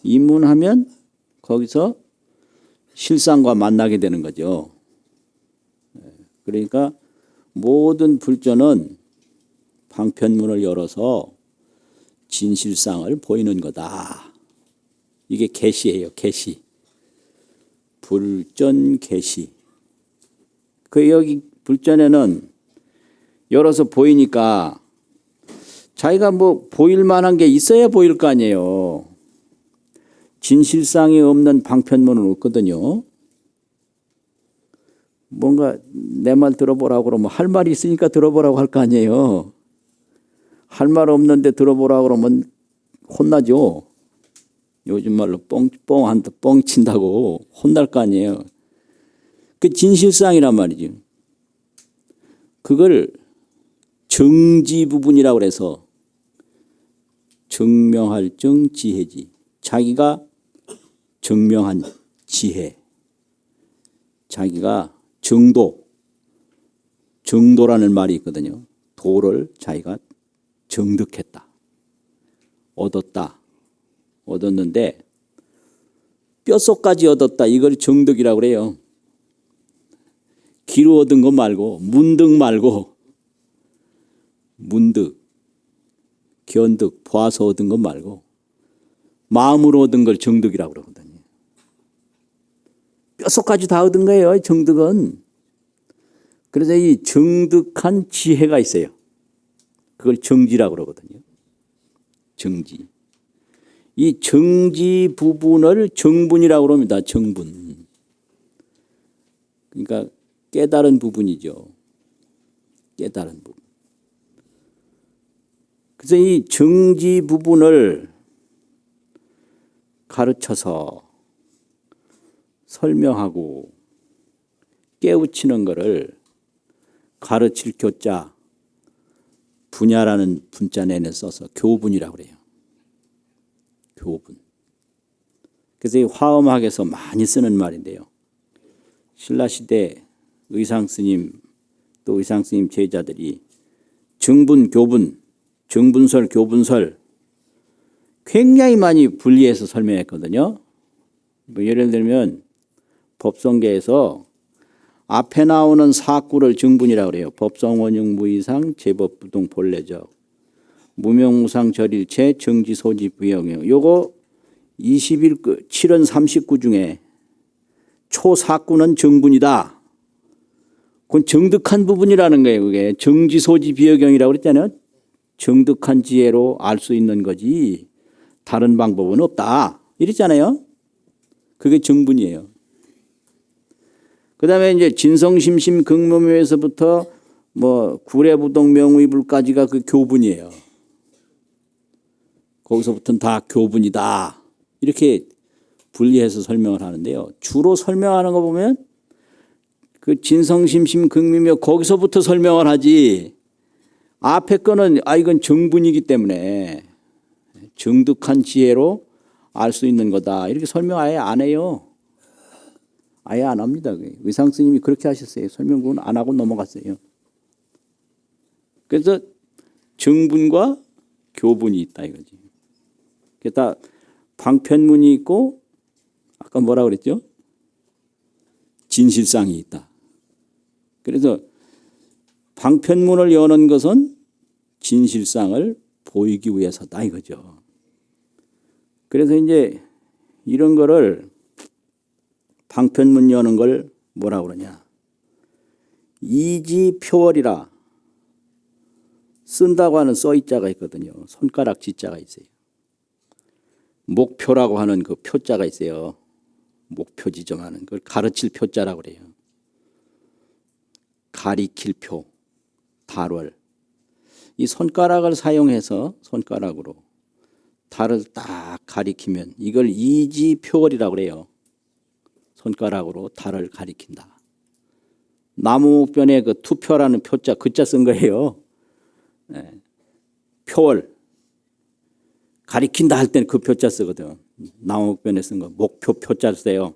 입문하면 거기서 실상과 만나게 되는 거죠. 그러니까 모든 불전은 방편문을 열어서 진실상을 보이는 거다. 이게 계시예요. 계시. 불전 계시. 여기 불전에는 열어서 보이니까 자기가 뭐 보일 만한 게 있어야 보일 거 아니에요. 진실상이 없는 방편문은 없거든요. 뭔가 내 말 들어보라고 그러면 할 말이 있으니까 들어보라고 할 거 아니에요. 할 말 없는데 들어보라고 그러면 혼나죠. 요즘 말로 뻥 친다고 혼날 거 아니에요. 그 진실상이란 말이죠. 그걸 정지 부분이라고 그래서 증명할 정지혜지. 자기가 증명한 지혜. 자기가 정도라는 말이 있거든요. 도를 자기가 정득했다. 얻었는데 뼛속까지 얻었다. 이걸 정득이라고 그래요. 귀로 얻은 거 말고 문득, 견득, 봐서 얻은 것 말고 마음으로 얻은 걸 정득이라고 그러거든요. 뼛속까지 다 얻은 거예요, 정득은. 그래서 이 정득한 지혜가 있어요. 그걸 정지라고 그러거든요. 정지. 이 정지 부분을 정분이라고 그럽니다. 정분. 그러니까 깨달은 부분이죠. 깨달은 부분. 그래서 이 정지 부분을 가르쳐서 설명하고 깨우치는 것을 가르칠 교자, 분야라는 분자 내내 써서 교분이라고 그래요. 교분. 그래서 이 화엄학에서 많이 쓰는 말인데요. 신라시대 의상스님 또 의상스님 제자들이 정분, 교분, 정분설, 교분설 굉장히 많이 분리해서 설명했거든요. 뭐 예를 들면 법성계에서 앞에 나오는 사구를 정분이라고 그래요. 법성원용 무이상 제법부동 본래적 무명무상 절일체 정지소지 부영이요. 요거 7원 39 중에 초사구는 정분이다. 그건 정득한 부분이라는 거예요. 그게 정지소지 비여경이라고 그랬잖아요. 정득한 지혜로 알 수 있는 거지 다른 방법은 없다. 이랬잖아요. 그게 정분이에요. 그 다음에 이제 진성심심 극무묘에서부터 뭐 구례부동 명의불까지가 그 교분이에요. 거기서부터는 다 교분이다. 이렇게 분리해서 설명을 하는데요. 주로 설명하는 거 보면 그 진성심심 극미묘 거기서부터 설명을 하지 앞에 거는 이건 정분이기 때문에 정득한 지혜로 알 수 있는 거다. 이렇게 설명 아예 안 해요. 아예 안 합니다. 의상 스님이 그렇게 하셨어요. 설명은 안 하고 넘어갔어요. 그래서 정분과 교분이 있다 이거지. 그다 방편문이 있고 아까 뭐라 그랬죠? 진실상이 있다. 그래서 방편문을 여는 것은 진실상을 보이기 위해서다 이거죠. 그래서 이제 이런 거를 방편문 여는 걸 뭐라 그러냐. 이지표월이라 쓴다고 하는 써이자가 있거든요. 손가락 지자가 있어요. 목표라고 하는 그 표자가 있어요. 목표 지정하는 그걸 가르칠 표자라고 그래요. 가리킬 표, 달월. 이 손가락을 사용해서 손가락으로 달을 딱 가리키면 이걸 이지표월이라고 그래요. 손가락으로 달을 가리킨다. 나무변에 그 투표라는 표자, 그자 쓴 거예요. 네. 표월. 가리킨다 할 때는 그 표자 쓰거든. 나무변에 쓴 거. 목표 표자 써요.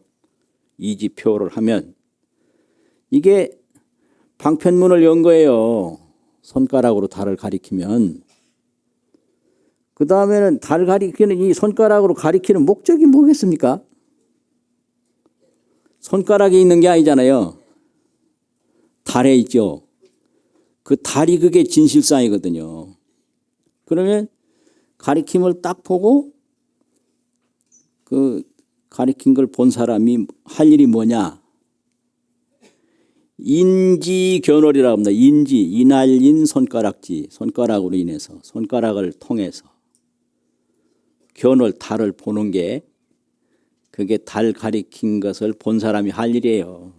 이지표를 하면 이게 방편문을 연 거예요. 손가락으로 달을 가리키면. 그 다음에는 달 가리키는 이 손가락으로 가리키는 목적이 뭐겠습니까? 손가락에 있는 게 아니잖아요. 달에 있죠. 그 달이 그게 진실상이거든요. 그러면 가리킴을 딱 보고 그 가리킨 걸 본 사람이 할 일이 뭐냐. 인지견월이라고 합니다. 인지, 이날린 손가락지, 손가락으로 인해서, 손가락을 통해서 견월, 달을 보는 게 그게 달 가리킨 것을 본 사람이 할 일이에요.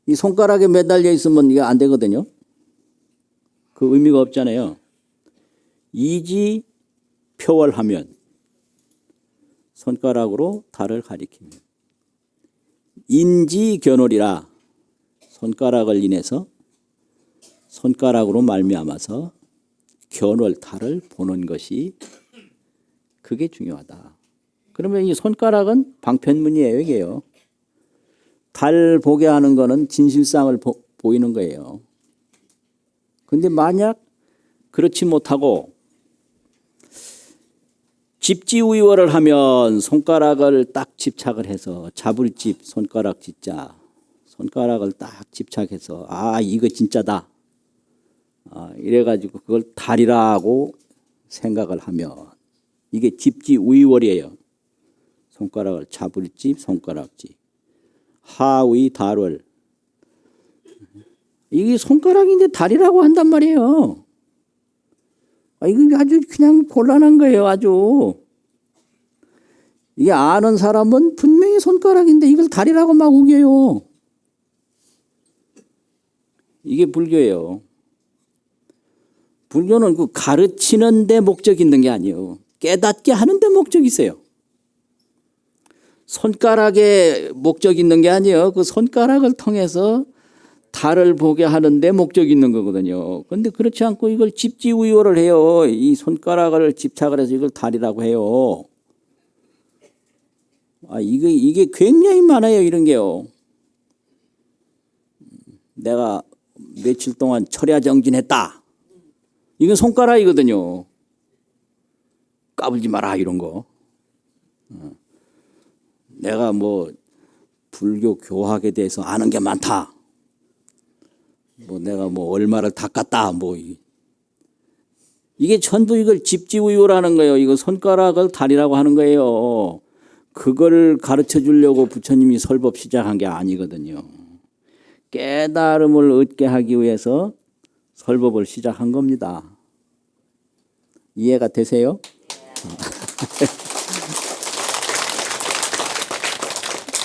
이 손가락에 매달려 있으면 이게 안 되거든요. 그 의미가 없잖아요. 이지 표월하면 손가락으로 달을 가리키면 인지견월이라 손가락을 인해서 손가락으로 말미암아서 견월 달을 보는 것이 그게 중요하다. 그러면 이 손가락은 방편문이에요. 이게요. 달 보게 하는 거는 진실상을 보이는 거예요. 근데 만약 그렇지 못하고 집지우이월을 하면 손가락을 딱 집착을 해서 잡을 집 손가락 짓자 손가락을 딱 집착해서 아 이거 진짜다 이래가지고 그걸 달이라고 생각을 하면 이게 집지우이월이에요. 손가락을 잡을 집 손가락집 하의 달월 이게 손가락인데 달이라고 한단 말이에요. 이거 아주 그냥 곤란한 거예요. 아주. 이게 아는 사람은 분명히 손가락인데 이걸 달이라고 막 우겨요. 이게 불교예요. 불교는 그 가르치는 데 목적이 있는 게 아니에요. 깨닫게 하는 데 목적이 있어요. 손가락에 목적이 있는 게 아니에요. 그 손가락을 통해서 달을 보게 하는데 목적이 있는 거거든요. 그런데 그렇지 않고 이걸 집지우이월을 해요. 이 손가락을 집착을 해서 이걸 달이라고 해요. 이게 굉장히 많아요. 이런 게요. 내가 며칠 동안 철야정진했다. 이건 손가락이거든요. 까불지 마라 이런 거. 내가 뭐 불교 교학에 대해서 아는 게 많다. 뭐 내가 뭐 얼마를 닦았다 뭐 이게 전부 이걸 집지우유라는 거예요. 이거 손가락을 달이라고 하는 거예요. 그걸 가르쳐 주려고 부처님이 설법 시작한 게 아니거든요. 깨달음을 얻게 하기 위해서 설법을 시작한 겁니다. 이해가 되세요?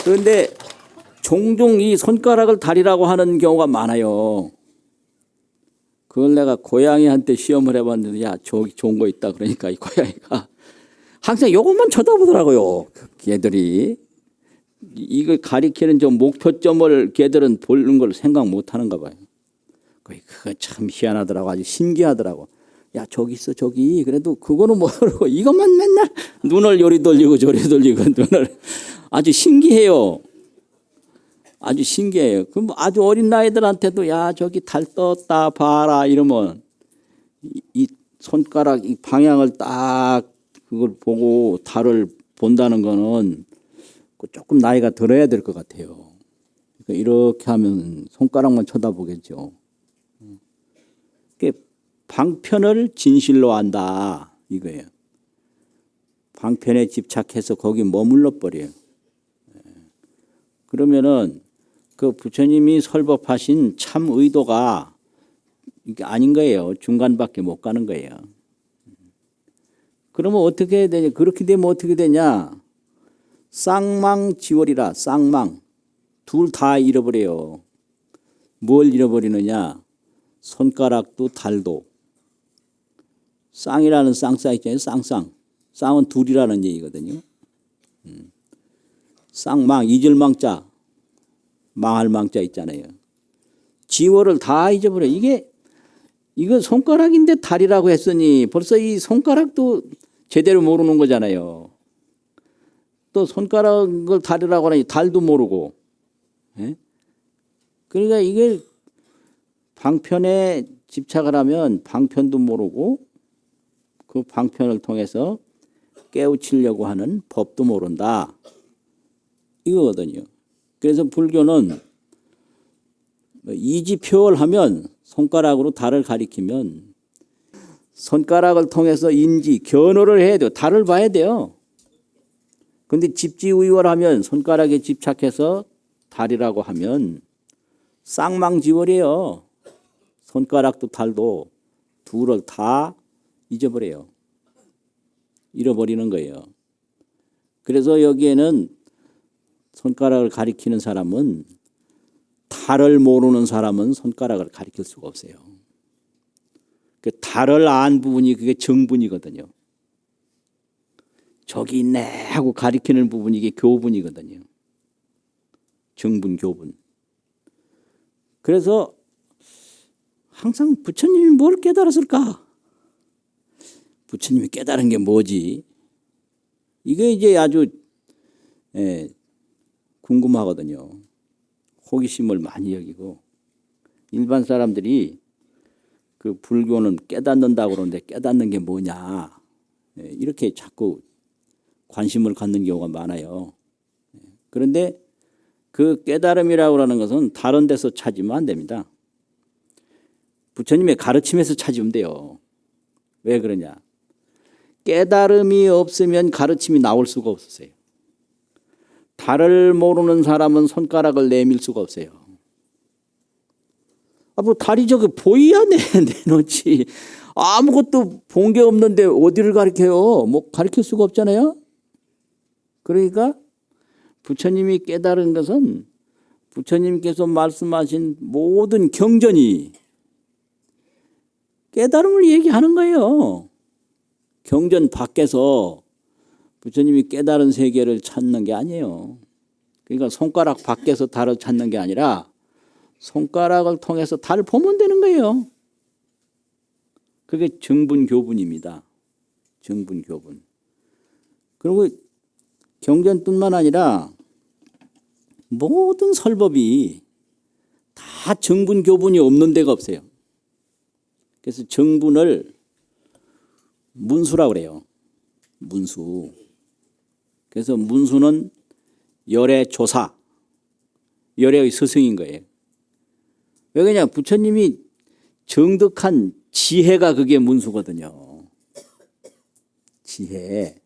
그런데 종종 이 손가락을 달이라고 하는 경우가 많아요. 그걸 내가 고양이한테 시험을 해봤는데 야 저기 좋은 거 있다 그러니까 이 고양이가 항상 이것만 쳐다보더라고요. 걔들이 이걸 가리키는 저 목표점을 걔들은 보는 걸 생각 못하는가 봐요. 그거 참 희한하더라고. 아주 신기하더라고. 야 저기 있어 저기. 그래도 그거는 모르고 이것만 맨날 눈을 요리 돌리고 저리 돌리고 눈을 아주 신기해요. 아주 신기해요. 그럼 아주 어린 나이들한테도 야 저기 달 떴다 봐라 이러면 이 손가락 이 방향을 딱 그걸 보고 달을 본다는 거는 조금 나이가 들어야 될 것 같아요. 그러니까 이렇게 하면 손가락만 쳐다보겠죠. 방편을 진실로 안다 이거예요. 방편에 집착해서 거기 머물러 버려요. 그러면은 그 부처님이 설법하신 참 의도가 이게 아닌 거예요. 중간밖에 못 가는 거예요. 그러면 어떻게 되냐? 그렇게 되면 어떻게 되냐? 쌍망지월이라 쌍망 둘 다 잃어버려요. 뭘 잃어버리느냐? 손가락도 달도. 쌍이라는 쌍쌍 있잖아요. 쌍쌍. 쌍은 둘이라는 얘기거든요. 쌍망 이절망자 망할 망자 있잖아요. 지월을 다 잊어버려. 이거 손가락인데 달이라고 했으니 벌써 이 손가락도 제대로 모르는 거잖아요. 또 손가락을 달이라고 하니 달도 모르고. 예? 그러니까 이게 방편에 집착을 하면 방편도 모르고 그 방편을 통해서 깨우치려고 하는 법도 모른다. 이거거든요. 그래서 불교는 이지표를 하면 손가락으로 달을 가리키면 손가락을 통해서 인지, 견호를 해야 돼요. 달을 봐야 돼요. 그런데 집지의월하면 손가락에 집착해서 달이라고 하면 쌍망지월이에요. 손가락도 달도 둘을 다 잊어버려요. 잃어버리는 거예요. 그래서 여기에는 손가락을 가리키는 사람은 달을 모르는 사람은 손가락을 가리킬 수가 없어요. 그 달을 안 부분이 그게 정분이거든요. 저기 있네 하고 가리키는 부분이 이게 교분이거든요. 정분, 교분. 그래서 항상 부처님이 뭘 깨달았을까? 부처님이 깨달은 게 뭐지? 이게 이제 아주 궁금하거든요. 호기심을 많이 여기고 일반 사람들이 그 불교는 깨닫는다고 그러는데 깨닫는 게 뭐냐 이렇게 자꾸 관심을 갖는 경우가 많아요. 그런데 그 깨달음이라고 하는 것은 다른 데서 찾으면 안 됩니다. 부처님의 가르침에서 찾으면 돼요. 왜 그러냐? 깨달음이 없으면 가르침이 나올 수가 없어요. 달을 모르는 사람은 손가락을 내밀 수가 없어요. 뭐 달이 저기 보이야 내놓지. 아무것도 본 게 없는데 어디를 가리켜요? 뭐 가리킬 수가 없잖아요. 그러니까 부처님이 깨달은 것은 부처님께서 말씀하신 모든 경전이 깨달음을 얘기하는 거예요. 경전 밖에서 부처님이 깨달은 세계를 찾는 게 아니에요. 그러니까 손가락 밖에서 달을 찾는 게 아니라 손가락을 통해서 달을 보면 되는 거예요. 그게 정분교분입니다. 정분교분. 그리고 경전뿐만 아니라 모든 설법이 다 정분교분이 없는 데가 없어요. 그래서 정분을 문수라고 그래요. 문수. 그래서 문수는 열의 조사, 열의 스승인 거예요. 왜 그러냐? 부처님이 정득한 지혜가 그게 문수거든요. 지혜.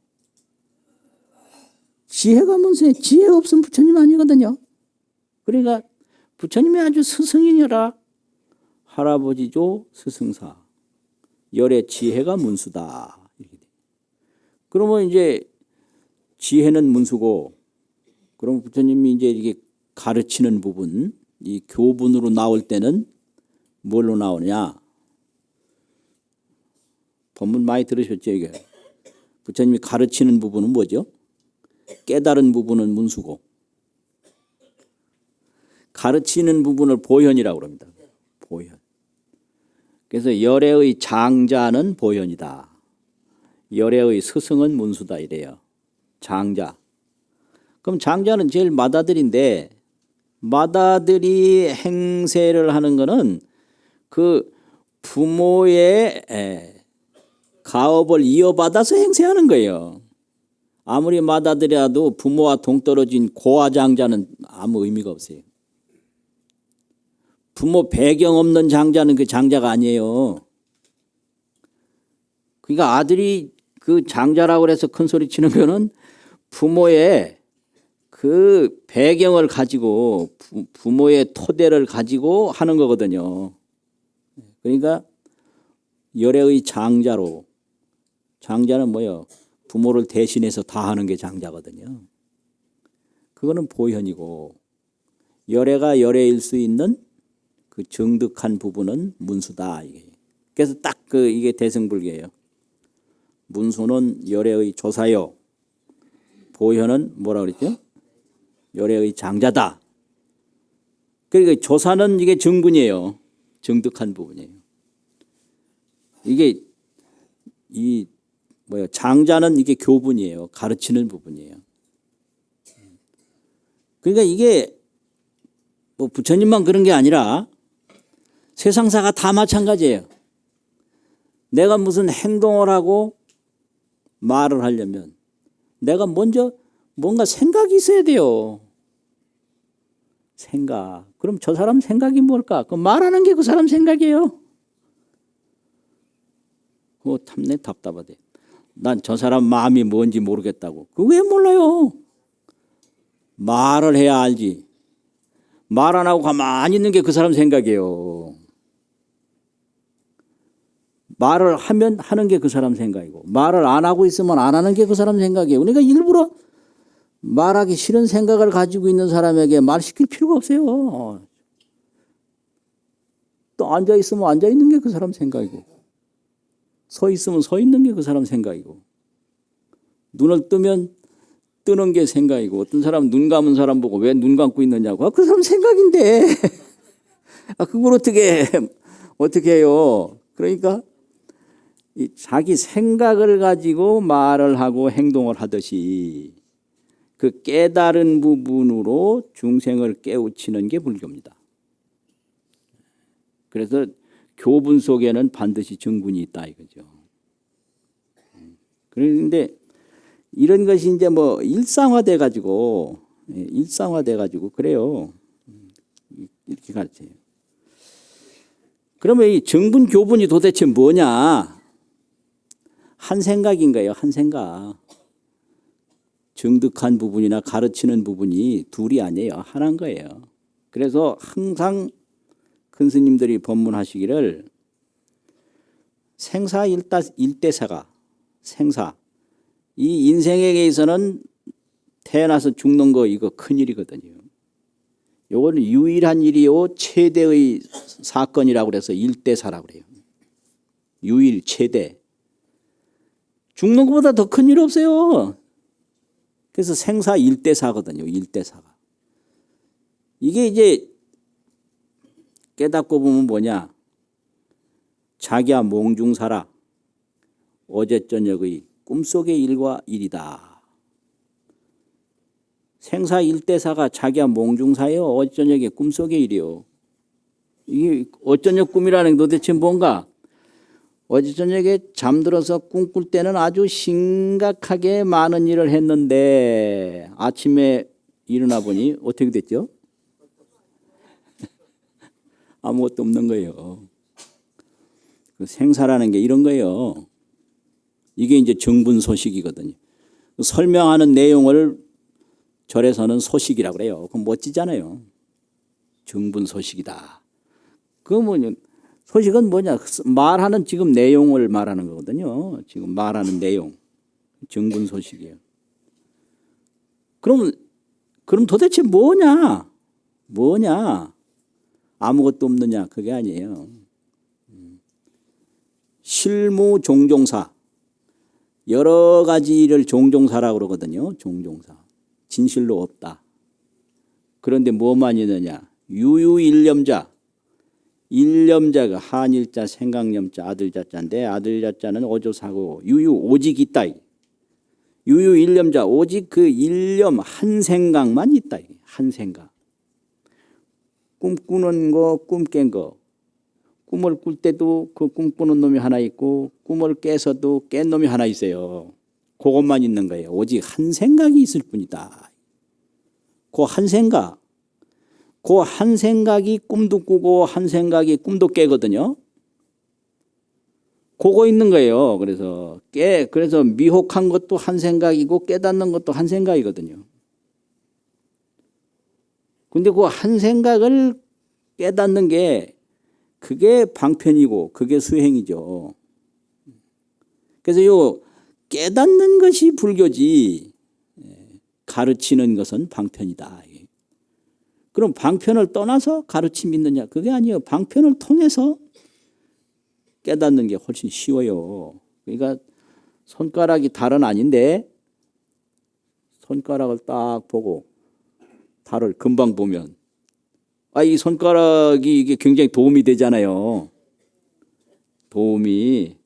지혜가 문수예요. 지혜 없으면 부처님 아니거든요. 그러니까 부처님이 아주 스승이니라 할아버지죠 스승사. 열의 지혜가 문수다. 그러면 이제 지혜는 문수고, 그럼 부처님이 이제 이게 가르치는 부분, 이 교분으로 나올 때는 뭘로 나오느냐? 법문 많이 들으셨죠, 이게? 부처님이 가르치는 부분은 뭐죠? 깨달은 부분은 문수고, 가르치는 부분을 보현이라고 합니다. 보현. 그래서 열애의 장자는 보현이다. 열애의 스승은 문수다 이래요. 장자. 그럼 장자는 제일 맏아들인데 맏아들이 행세를 하는 거는 그 부모의 가업을 이어받아서 행세하는 거예요. 아무리 맏아들이라도 부모와 동떨어진 고아장자는 아무 의미가 없어요. 부모 배경 없는 장자는 그 장자가 아니에요. 그러니까 아들이 그 장자라고 해서 큰 소리 치는 거는 부모의 그 배경을 가지고 부모의 토대를 가지고 하는 거거든요. 그러니까 열애의 장자로, 장자는 뭐예요? 부모를 대신해서 다 하는 게 장자거든요. 그거는 보현이고, 열애가 열애일 수 있는 그 정득한 부분은 문수다. 이게. 그래서 딱 이게 대승불교예요. 문수는 열애의 조사요. 보현은 뭐라 그랬죠? 열애의 장자다. 그러니까 조사는 이게 정분이에요. 정득한 부분이에요. 이게 장자는 이게 교분이에요. 가르치는 부분이에요. 그러니까 이게 뭐 부처님만 그런 게 아니라 세상사가 다 마찬가지예요. 내가 무슨 행동을 하고 말을 하려면 내가 먼저 뭔가 생각이 있어야 돼요. 생각. 그럼 저 사람 생각이 뭘까? 그 말하는 게 그 사람 생각이에요. 탐내 답답하대. 난 저 사람 마음이 뭔지 모르겠다고. 그 왜 몰라요? 말을 해야 알지. 말 안 하고 가만히 있는 게 그 사람 생각이에요. 말을 하면 하는 게 그 사람 생각이고, 말을 안 하고 있으면 안 하는 게 그 사람 생각이에요. 그러니까 일부러 말하기 싫은 생각을 가지고 있는 사람에게 말시킬 필요가 없어요. 또 앉아있으면 앉아있는 게 그 사람 생각이고, 서 있으면 서 있는 게 그 사람 생각이고, 눈을 뜨면 뜨는 게 생각이고, 어떤 사람 눈 감은 사람 보고 왜 눈 감고 있느냐고. 그 사람 생각인데. 그걸 어떻게 해요? 그러니까 자기 생각을 가지고 말을 하고 행동을 하듯이 그 깨달은 부분으로 중생을 깨우치는 게 불교입니다. 그래서 교분 속에는 반드시 정분이 있다 이거죠. 그런데 이런 것이 이제 뭐 일상화돼 가지고 그래요. 이렇게 가르쳐요. 그러면 이 정분 교분이 도대체 뭐냐? 한 생각인 거예요. 한 생각. 정득한 부분이나 가르치는 부분이 둘이 아니에요. 하나인 거예요. 그래서 항상 큰 스님들이 법문하시기를 생사 일대사가 생사. 이 인생에 있어서는 태어나서 죽는 거 이거 큰일이거든요. 요거는 유일한 일이요 최대의 사건이라고 그래서 일대사라고 그래요. 유일 최대. 죽는 것보다 더 큰 일 없어요. 그래서 생사 일대사거든요. 일대사가. 이게 이제 깨닫고 보면 뭐냐. 자기야 몽중사라. 어제 저녁의 꿈속의 일과 일이다. 생사 일대사가 자기야 몽중사예요. 어제 저녁의 꿈속의 일이요. 이게 어제 저녁 꿈이라는 게 도대체 뭔가? 어제 저녁에 잠들어서 꿈꿀 때는 아주 심각하게 많은 일을 했는데 아침에 일어나 보니 어떻게 됐죠? 아무것도 없는 거예요. 생사라는 게 이런 거예요. 이게 이제 정분 소식이거든요. 설명하는 내용을 절에서는 소식이라고 그래요. 그럼 멋지잖아요. 정분 소식이다. 그 뭐냐? 소식은 뭐냐? 말하는 지금 내용을 말하는 거거든요. 지금 말하는 내용. 정분 소식이에요. 그럼 도대체 뭐냐? 아무것도 없느냐? 그게 아니에요. 실무 종종사. 여러 가지 일을 종종사라고 그러거든요. 종종사. 진실로 없다. 그런데 뭐만 있느냐? 유유일념자. 일념자가 한일자, 생각념자, 아들자자인데 아들자자는 어조사고 유유 오직 있다. 유유일념자 오직 그 일념 한 생각만 있다. 한 생각. 꿈꾸는 거, 꿈 깬 거. 꿈을 꿀 때도 그 꿈꾸는 놈이 하나 있고 꿈을 깨서도 깬 놈이 하나 있어요. 그것만 있는 거예요. 오직 한 생각이 있을 뿐이다. 그 한 생각. 그 한 생각이 꿈도 꾸고 한 생각이 꿈도 깨거든요. 그거 있는 거예요. 그래서 미혹한 것도 한 생각이고 깨닫는 것도 한 생각이거든요. 근데 그 한 생각을 깨닫는 게 그게 방편이고 그게 수행이죠. 그래서 요 깨닫는 것이 불교지 가르치는 것은 방편이다. 그럼 방편을 떠나서 가르침 있느냐? 그게 아니에요. 방편을 통해서 깨닫는 게 훨씬 쉬워요. 그러니까 손가락이 달은 아닌데 손가락을 딱 보고 달을 금방 보면 이 손가락이 이게 굉장히 도움이 되잖아요. 도움이.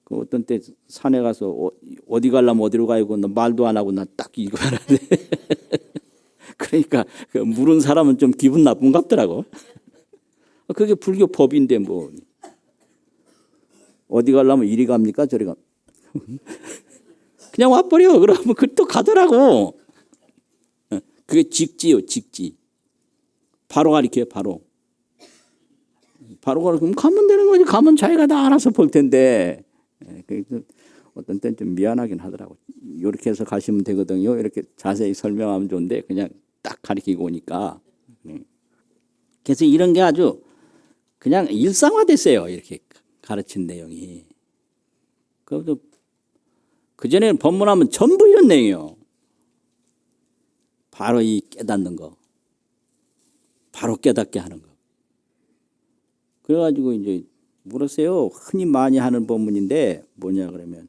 그 어떤 때 산에 가서 어디 가려면 어디로 가고 말도 안 하고 나 딱 이거 하는데 그러니까 그 물은 사람은 좀 기분 나쁜 것 같더라고. 그게 불교 법인데 뭐 어디 가려면 이리 갑니까 저리 가. 그냥 와버려. 그러면 그 또 가더라고. 그게 직지요, 직지. 바로 가리켜요, 바로. 바로 가리키면 가면 되는 거지. 가면 자기가 다 알아서 볼 텐데. 어떤 때는 좀 미안하긴 하더라고. 이렇게 해서 가시면 되거든요. 이렇게 자세히 설명하면 좋은데 그냥 딱 가리키고 오니까. 그래서 이런 게 아주 그냥 일상화됐어요. 이렇게 가르친 내용이. 그전에는 법문하면 전부 이런 내용이에요. 바로 이 깨닫는 거. 바로 깨닫게 하는 거. 그래가지고 이제 물었어요. 흔히 많이 하는 법문인데 뭐냐 그러면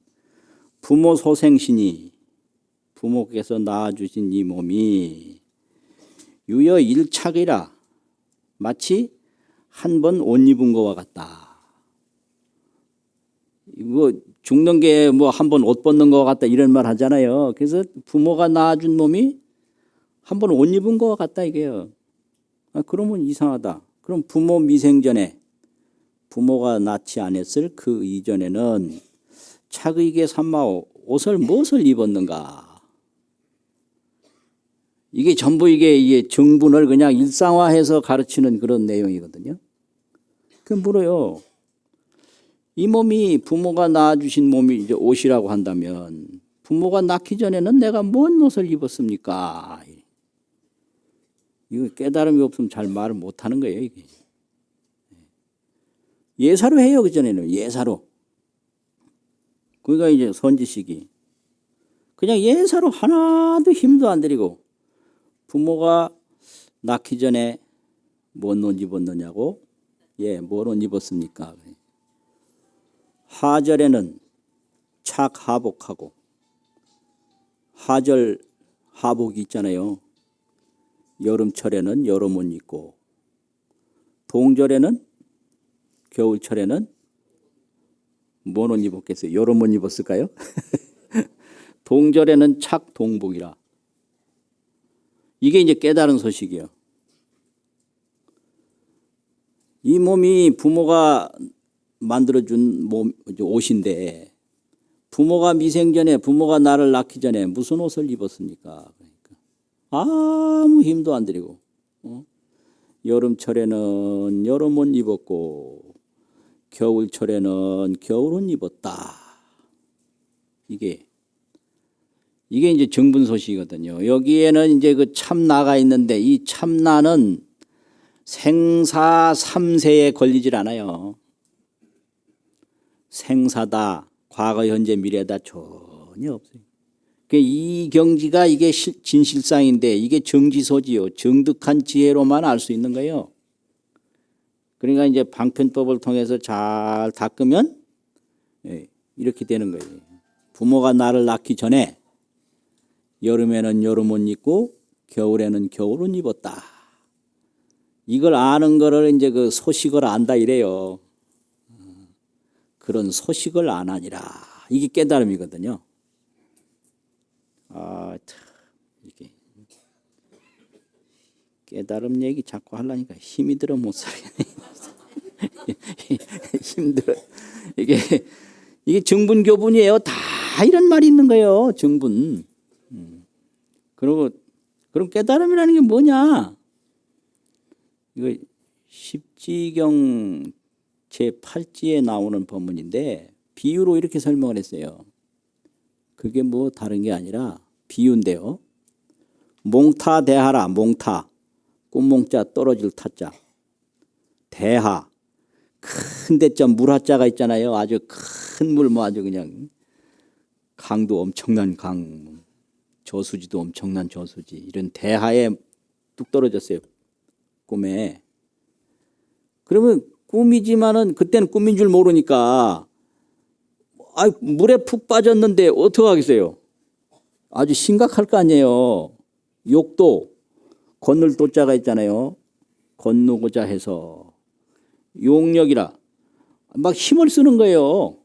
부모 소생신이 부모께서 낳아주신 이 몸이 유여 일착이라 마치 한 번 옷 입은 것과 같다. 이거 죽는 게 뭐 한 번 옷 벗는 것 같다 이런 말 하잖아요. 그래서 부모가 낳아준 몸이 한 번 옷 입은 것 같다 이게요. 그러면 이상하다. 그럼 부모 미생전에 부모가 낳지 않았을 그 이전에는 착의게 삼마오 옷을 무엇을 입었는가? 이게 전부 이게 정분을 그냥 일상화해서 가르치는 그런 내용이거든요. 그 물어요. 이 몸이 부모가 낳아주신 몸이 이제 옷이라고 한다면 부모가 낳기 전에는 내가 뭔 옷을 입었습니까? 이거 깨달음이 없으면 잘 말을 못하는 거예요. 이게. 예사로 해요. 그전에는 예사로. 그러니까 이제 선지식이 그냥 예사로 하나도 힘도 안 들이고 부모가 낳기 전에 뭔 옷 입었느냐고? 뭔 옷 입었습니까? 하절에는 착하복하고 하절 하복이 있잖아요. 여름철에는 여름 옷 입고 동절에는 겨울철에는 뭔 옷 입었겠어요? 여름 옷 입었을까요? 동절에는 착동복이라. 이게 이제 깨달은 소식이에요. 이 몸이 부모가 만들어준 몸, 옷인데 부모가 미생전에 부모가 나를 낳기 전에 무슨 옷을 입었습니까? 그러니까 아무 힘도 안 들이고 여름철에는 여름 옷 입었고 겨울철에는 겨울 옷 입었다. 이게 이제 정분 소식이거든요. 여기에는 이제 그 참나가 있는데 이 참나는 생사 삼세에 걸리질 않아요. 생사다, 과거, 현재, 미래다 전혀 없어요. 이 경지가 이게 진실상인데 이게 정지소지요. 정득한 지혜로만 알 수 있는 거예요. 그러니까 이제 방편법을 통해서 잘 닦으면 이렇게 되는 거예요. 부모가 나를 낳기 전에 여름에는 여름 옷 입고 겨울에는 겨울 옷 입었다. 이걸 아는 거를 이제 그 소식을 안다 이래요. 그런 소식을 안 하니라. 이게 깨달음이거든요. 이게 깨달음 얘기 자꾸 하려니까 힘이 들어 못 살겠네. 힘들어. 이게 정분 교분이에요. 다 이런 말이 있는 거예요. 정분. 그럼 깨달음이라는 게 뭐냐? 이거 십지경 제8지에 나오는 법문인데 비유로 이렇게 설명을 했어요. 그게 뭐 다른 게 아니라 비유인데요. 몽타 대하라. 몽타. 꽃몽자 떨어질 타자. 대하. 큰 대자 물하자가 있잖아요. 아주 큰 물 뭐 아주 그냥 강도 엄청난 강. 저수지도 엄청난 저수지. 이런 대하에 뚝 떨어졌어요. 꿈에. 그러면 꿈이지만은 그때는 꿈인 줄 모르니까 물에 푹 빠졌는데 어떡하겠어요? 아주 심각할 거 아니에요. 욕도 건널 도자가 있잖아요. 건너고자 해서 용력이라 막 힘을 쓰는 거예요.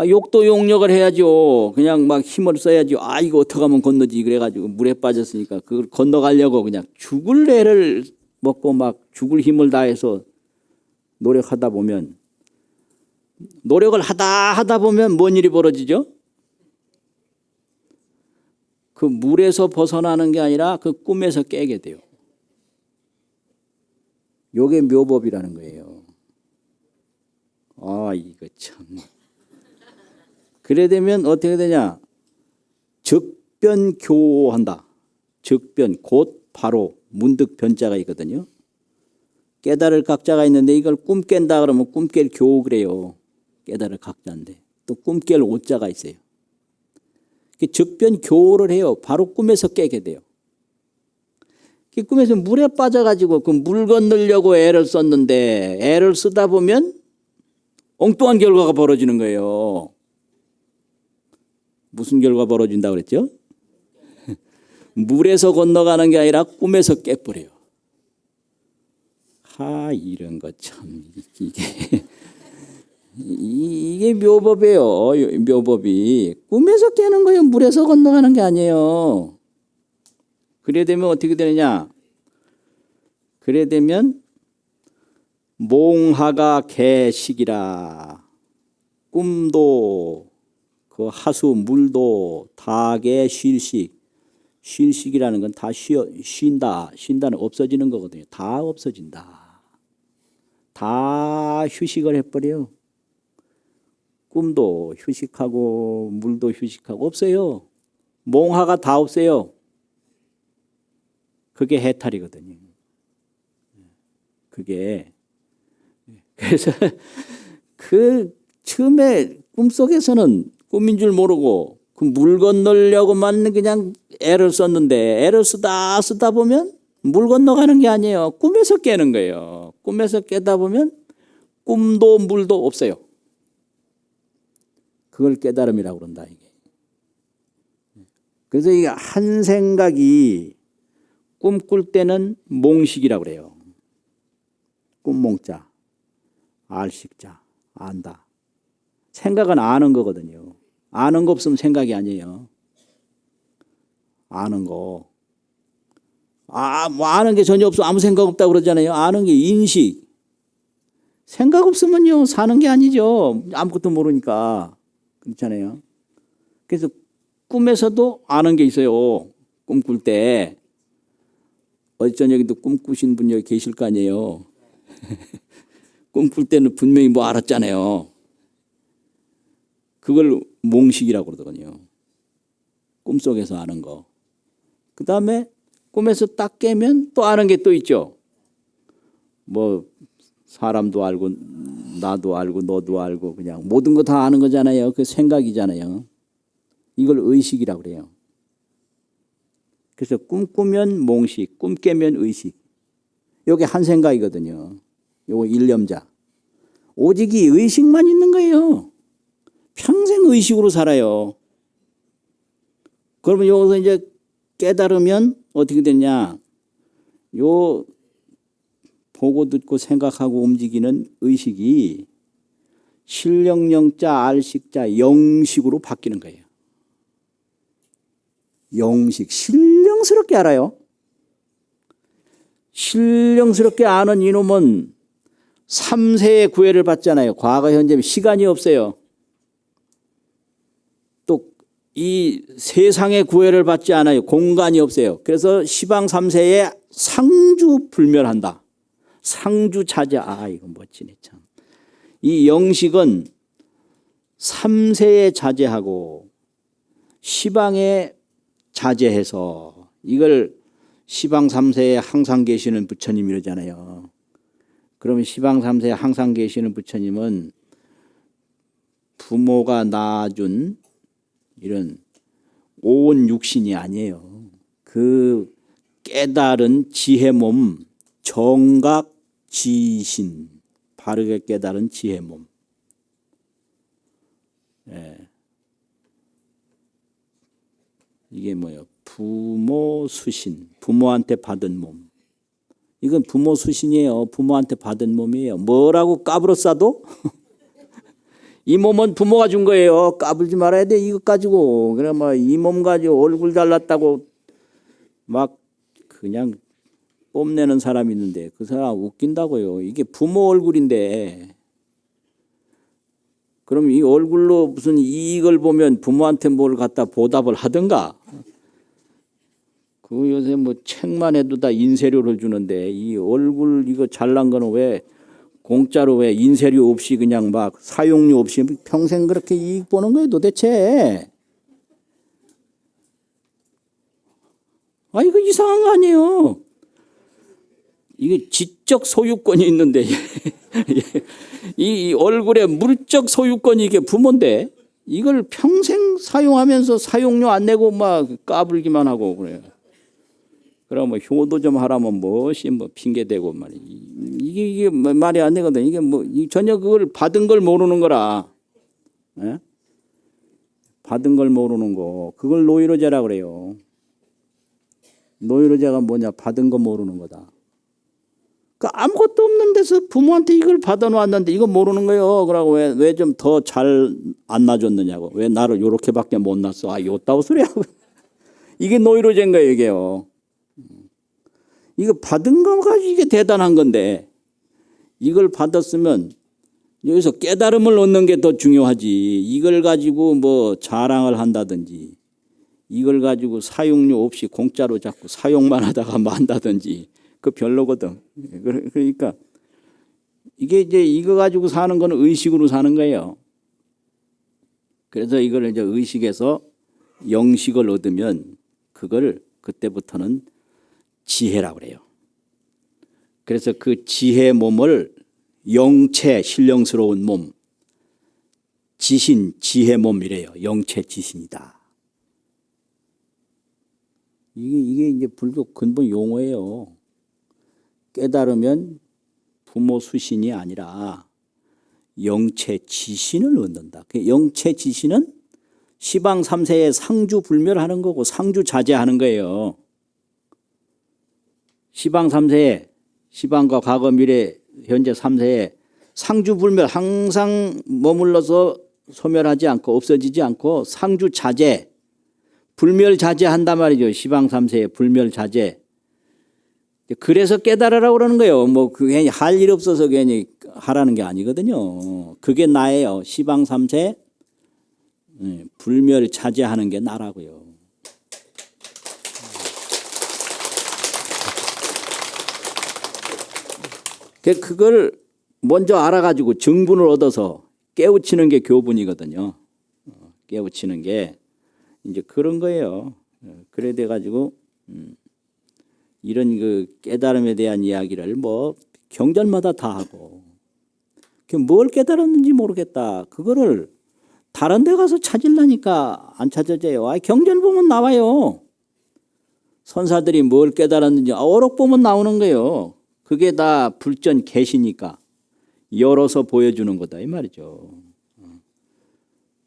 욕도 용력을 해야죠. 그냥 막 힘을 써야죠. 이거 어떻게 하면 건너지 그래가지고 물에 빠졌으니까 그걸 건너가려고 그냥 죽을 애를 먹고 막 죽을 힘을 다해서 노력하다 보면 노력을 하다 보면 뭔 일이 벌어지죠? 그 물에서 벗어나는 게 아니라 그 꿈에서 깨게 돼요. 요게 묘법이라는 거예요. 이거 참. 그래 되면 어떻게 되냐? 적변교한다. 적변 곧 바로 문득 변자가 있거든요. 깨달을 각자가 있는데 이걸 꿈 깬다 그러면 꿈 깰 교 그래요. 깨달을 각자인데 또 꿈 깰 오자가 있어요. 적변 교호를 해요. 바로 꿈에서 깨게 돼요. 꿈에서 물에 빠져가지고 그 물 건너려고 애를 썼는데 애를 쓰다 보면 엉뚱한 결과가 벌어지는 거예요. 무슨 결과 벌어진다고 그랬죠? 물에서 건너가는 게 아니라 꿈에서 깨버려요. 이런 거 참 이게 묘법이에요. 묘법이 꿈에서 깨는 거예요. 물에서 건너가는 게 아니에요. 그래 되면 어떻게 되느냐? 그래 되면 몽하가 개식이라. 꿈도 그 하수 물도 닭의 쉴식. 쉴식이라는 건 다 쉰다. 쉰다는 없어지는 거거든요. 다 없어진다. 다 휴식을 해버려요. 꿈도 휴식하고 물도 휴식하고 없어요. 몽하가 다 없어요. 그게 해탈이거든요. 그게 그래서 그 처음에 꿈속에서는 꿈인 줄 모르고 그 물 건너려고만 그냥 애를 썼는데 애를 쓰다 보면 물 건너가는 게 아니에요. 꿈에서 깨는 거예요. 꿈에서 깨다 보면 꿈도 물도 없어요. 그걸 깨달음이라고 그런다 이게. 그래서 이 한 생각이 꿈꿀 때는 몽식이라고 그래요. 꿈몽자, 알식자, 안다. 생각은 아는 거거든요. 아는 거 없으면 생각이 아니에요. 아는 거. 뭐 아는 게 전혀 없어. 아무 생각 없다고 그러잖아요. 아는 게 인식. 생각 없으면요, 사는 게 아니죠. 아무것도 모르니까. 그렇잖아요. 그래서 꿈에서도 아는 게 있어요. 꿈꿀 때. 어제 저녁에도 꿈꾸신 분 여기 계실 거 아니에요. 꿈꿀 때는 분명히 뭐 알았잖아요. 그걸 몽식이라고 그러거든요. 꿈속에서 아는 거. 그 다음에 꿈에서 딱 깨면 또 아는 게 또 있죠. 뭐 사람도 알고 나도 알고 너도 알고 그냥 모든 거 다 아는 거잖아요. 그 생각이잖아요. 이걸 의식이라고 그래요. 그래서 꿈꾸면 몽식, 꿈 깨면 의식. 이게 한 생각이거든요. 요거 일념자. 오직 이 의식만 있는 거예요. 평생 의식으로 살아요. 그러면 여기서 이제 깨달으면 어떻게 되냐? 요 보고 듣고 생각하고 움직이는 의식이 실령령자, 알식자, 영식으로 바뀌는 거예요. 영식, 신령스럽게 알아요. 신령스럽게 아는 이놈은 3세의 구애를 받잖아요. 과거, 현재, 시간이 없어요. 또 이 세상의 구애를 받지 않아요. 공간이 없어요. 그래서 시방 3세에 상주불멸한다. 상주자자. 이거 멋지네 참. 이 영식은 3세에 자제하고 시방에 자제해서 이걸 시방 3세에 항상 계시는 부처님 이러잖아요. 그러면 시방 3세에 항상 계시는 부처님은 부모가 낳아준 이런 온 육신이 아니에요. 그 깨달은 지혜 몸, 정각 지신, 바르게 깨달은 지혜 몸. 예. 이게 뭐예요? 부모 수신, 부모한테 받은 몸. 이건 부모 수신이에요. 부모한테 받은 몸이에요. 뭐라고 까불어 싸도 이 몸은 부모가 준 거예요. 까불지 말아야 돼. 이것 가지고. 그래 뭐 이 몸 가지고 얼굴 잘났다고 막 그냥 뽐내는 사람이 있는데 그 사람 웃긴다고요. 이게 부모 얼굴인데 그럼 이 얼굴로 무슨 이익을 보면 부모한테 뭘 갖다 보답을 하든가. 그 요새 뭐 책만 해도 다 인쇄료를 주는데 이 얼굴 이거 잘난 거는 왜 공짜로 왜 인쇄료 없이 그냥 막 사용료 없이 평생 그렇게 이익 보는 거예요 도대체. 이거 이상한 거 아니에요. 이게 지적 소유권이 있는데 이 얼굴에 물적 소유권이 이게 부모인데 이걸 평생 사용하면서 사용료 안 내고 막 까불기만 하고 그래요. 그러면 효도 좀 하라면 뭐시 뭐 핑계 대고 말이야. 이게 말이 안 되거든. 이게 뭐 전혀 그걸 받은 걸 모르는 거라. 예? 받은 걸 모르는 거. 그걸 노이로제라 그래요. 노이로제가 뭐냐? 받은 거 모르는 거다. 그러니까 아무것도 없는 데서 부모한테 이걸 받아놓았는데 이거 모르는 거예요. 그러고 왜 좀 더 잘 안 놔줬느냐고. 왜 나를 요렇게밖에 못 놨어. 아, 요따구 소리 하고. 이게 노이로제인 거예요, 이게요. 이거 받은 거 가지고 이게 대단한 건데 이걸 받았으면 여기서 깨달음을 얻는 게 더 중요하지. 이걸 가지고 뭐 자랑을 한다든지 이걸 가지고 사용료 없이 공짜로 자꾸 사용만 하다가 만다든지 그 별로거든. 그러니까 이게 이제 이거 가지고 사는 거는 의식으로 사는 거예요. 그래서 이걸 이제 의식에서 영식을 얻으면 그걸 그때부터는 지혜라고 그래요. 그래서 그 지혜 몸을 영체 신령스러운 몸, 지신 지혜 몸이래요. 영체 지신이다. 이게 이제 불교 근본 용어예요. 깨달으면 부모 수신이 아니라 영체 지신을 얻는다. 그 영체 지신은 시방 3세에 상주 불멸하는 거고 상주 자제하는 거예요. 시방 3세에 시방과 과거 미래 현재 3세에 상주 불멸 항상 머물러서 소멸하지 않고 없어지지 않고 상주 자제 불멸 자제한단 말이죠. 시방 3세에 불멸 자제. 그래서 깨달으라고 그러는 거예요. 뭐 괜히 할 일 없어서 괜히 하라는 게 아니거든요. 그게 나예요. 시방 3세 불멸 자제하는 게 나라고요. 그걸 먼저 알아가지고 정분을 얻어서 깨우치는 게 교분이거든요. 깨우치는 게 이제 그런 거예요. 그래 돼 가지고 이런 그 깨달음에 대한 이야기를 뭐 경전마다 다 하고 뭘 깨달았는지 모르겠다. 그거를 다른 데 가서 찾으려니까 안 찾아져요. 경전 보면 나와요. 선사들이 뭘 깨달았는지 어록 보면 나오는 거예요. 그게 다 불전 계시니까 열어서 보여주는 거다 이 말이죠.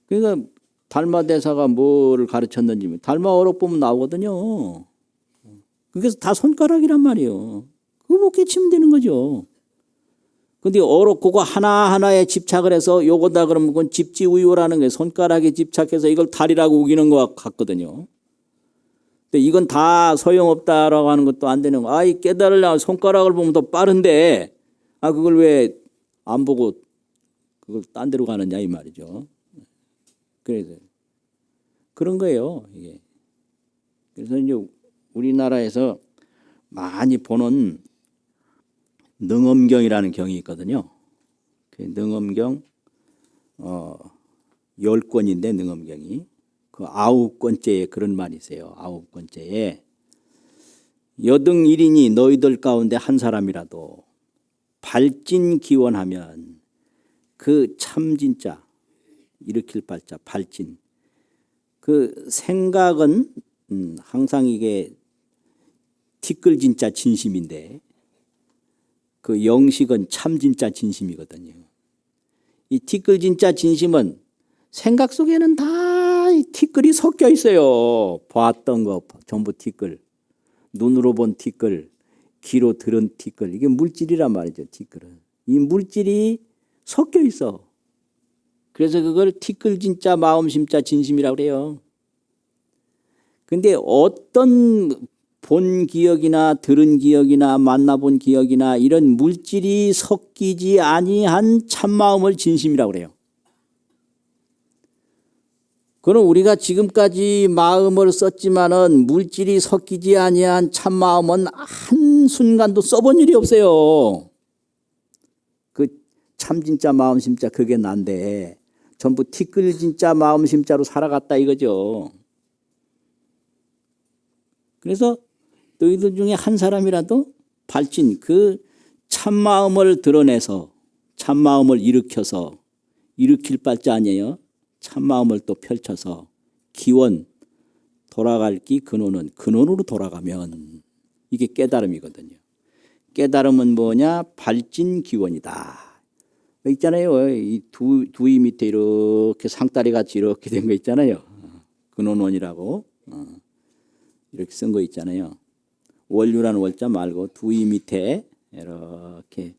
그러니까 달마대사가 뭘 가르쳤는지 달마 어록 보면 나오거든요. 그래서 다 손가락이란 말이에요. 그거 못 깨치면 되는 거죠. 근데 어록 그거 하나하나에 집착을 해서 요거다 그러면 그건 집지우유라는 게 손가락에 집착해서 이걸 달이라고 우기는 것 같거든요. 근데 이건 다 소용없다라고 하는 것도 안 되는 거. 이 깨달으려면 손가락을 보면 더 빠른데 그걸 왜 안 보고 그걸 딴 데로 가느냐 이 말이죠. 그래서 그런 거예요. 이게. 그래서 이제 우리나라에서 많이 보는 능엄경이라는 경이 있거든요. 그 능엄경 10권인데 능엄경이 그 9권째에 그런 말이 있어요. 9권째에 여등 1인이 너희들 가운데 한 사람이라도 발진 기원하면 그 참 진짜 일으킬 발자 발진 그 생각은 항상 이게 티끌 진짜 진심인데 그 영식은 참 진짜 진심이거든요. 이 티끌 진짜 진심은 생각 속에는 다 티끌이 섞여 있어요. 봤던 거 전부 티끌, 눈으로 본 티끌, 귀로 들은 티끌. 이게 물질이란 말이죠. 티끌은 이 물질이 섞여 있어. 그래서 그걸 티끌 진짜 마음 심자 진심이라고 그래요. 근데 어떤 본 기억이나 들은 기억이나 만나본 기억이나 이런 물질이 섞이지 아니한 참마음을 진심이라고 그래요. 그럼 우리가 지금까지 마음을 썼지만은 물질이 섞이지 아니한 참마음은 한순간도 써본 일이 없어요. 그 참 진짜 마음 심자 그게 난데 전부 티끌 진짜 마음 심자로 살아갔다 이거죠. 그래서 너희들 중에 한 사람이라도 발진 그 참마음을 드러내서 참마음을 일으켜서 일으킬 발자 아니에요. 참마음을 또 펼쳐서 기원, 돌아갈 기 근원은 근원으로 돌아가면 이게 깨달음이거든요. 깨달음은 뭐냐? 발진 기원이다. 있잖아요. 이 두이 밑에 이렇게 상다리 같이 이렇게 된 거 있잖아요. 근원원이라고 이렇게 쓴 거 있잖아요. 원류라는 월자 말고 두이 밑에 이렇게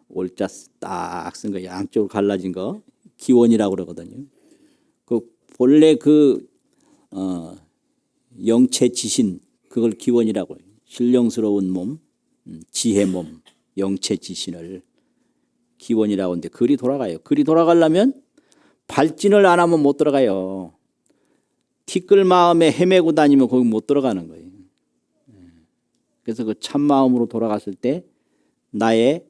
올자 딱 쓴 거 양쪽으로 갈라진 거 기원이라고 그러거든요. 그 본래 그 영체 지신 그걸 기원이라고 해요. 신령스러운 몸, 지혜 몸, 영체 지신을 기원이라고 하는데 글이 돌아가요. 글이 돌아가려면 발진을 안 하면 못 들어가요. 티끌 마음에 헤매고 다니면 거기 못 들어가는 거예요. 그래서 그 참마음으로 돌아갔을 때 나의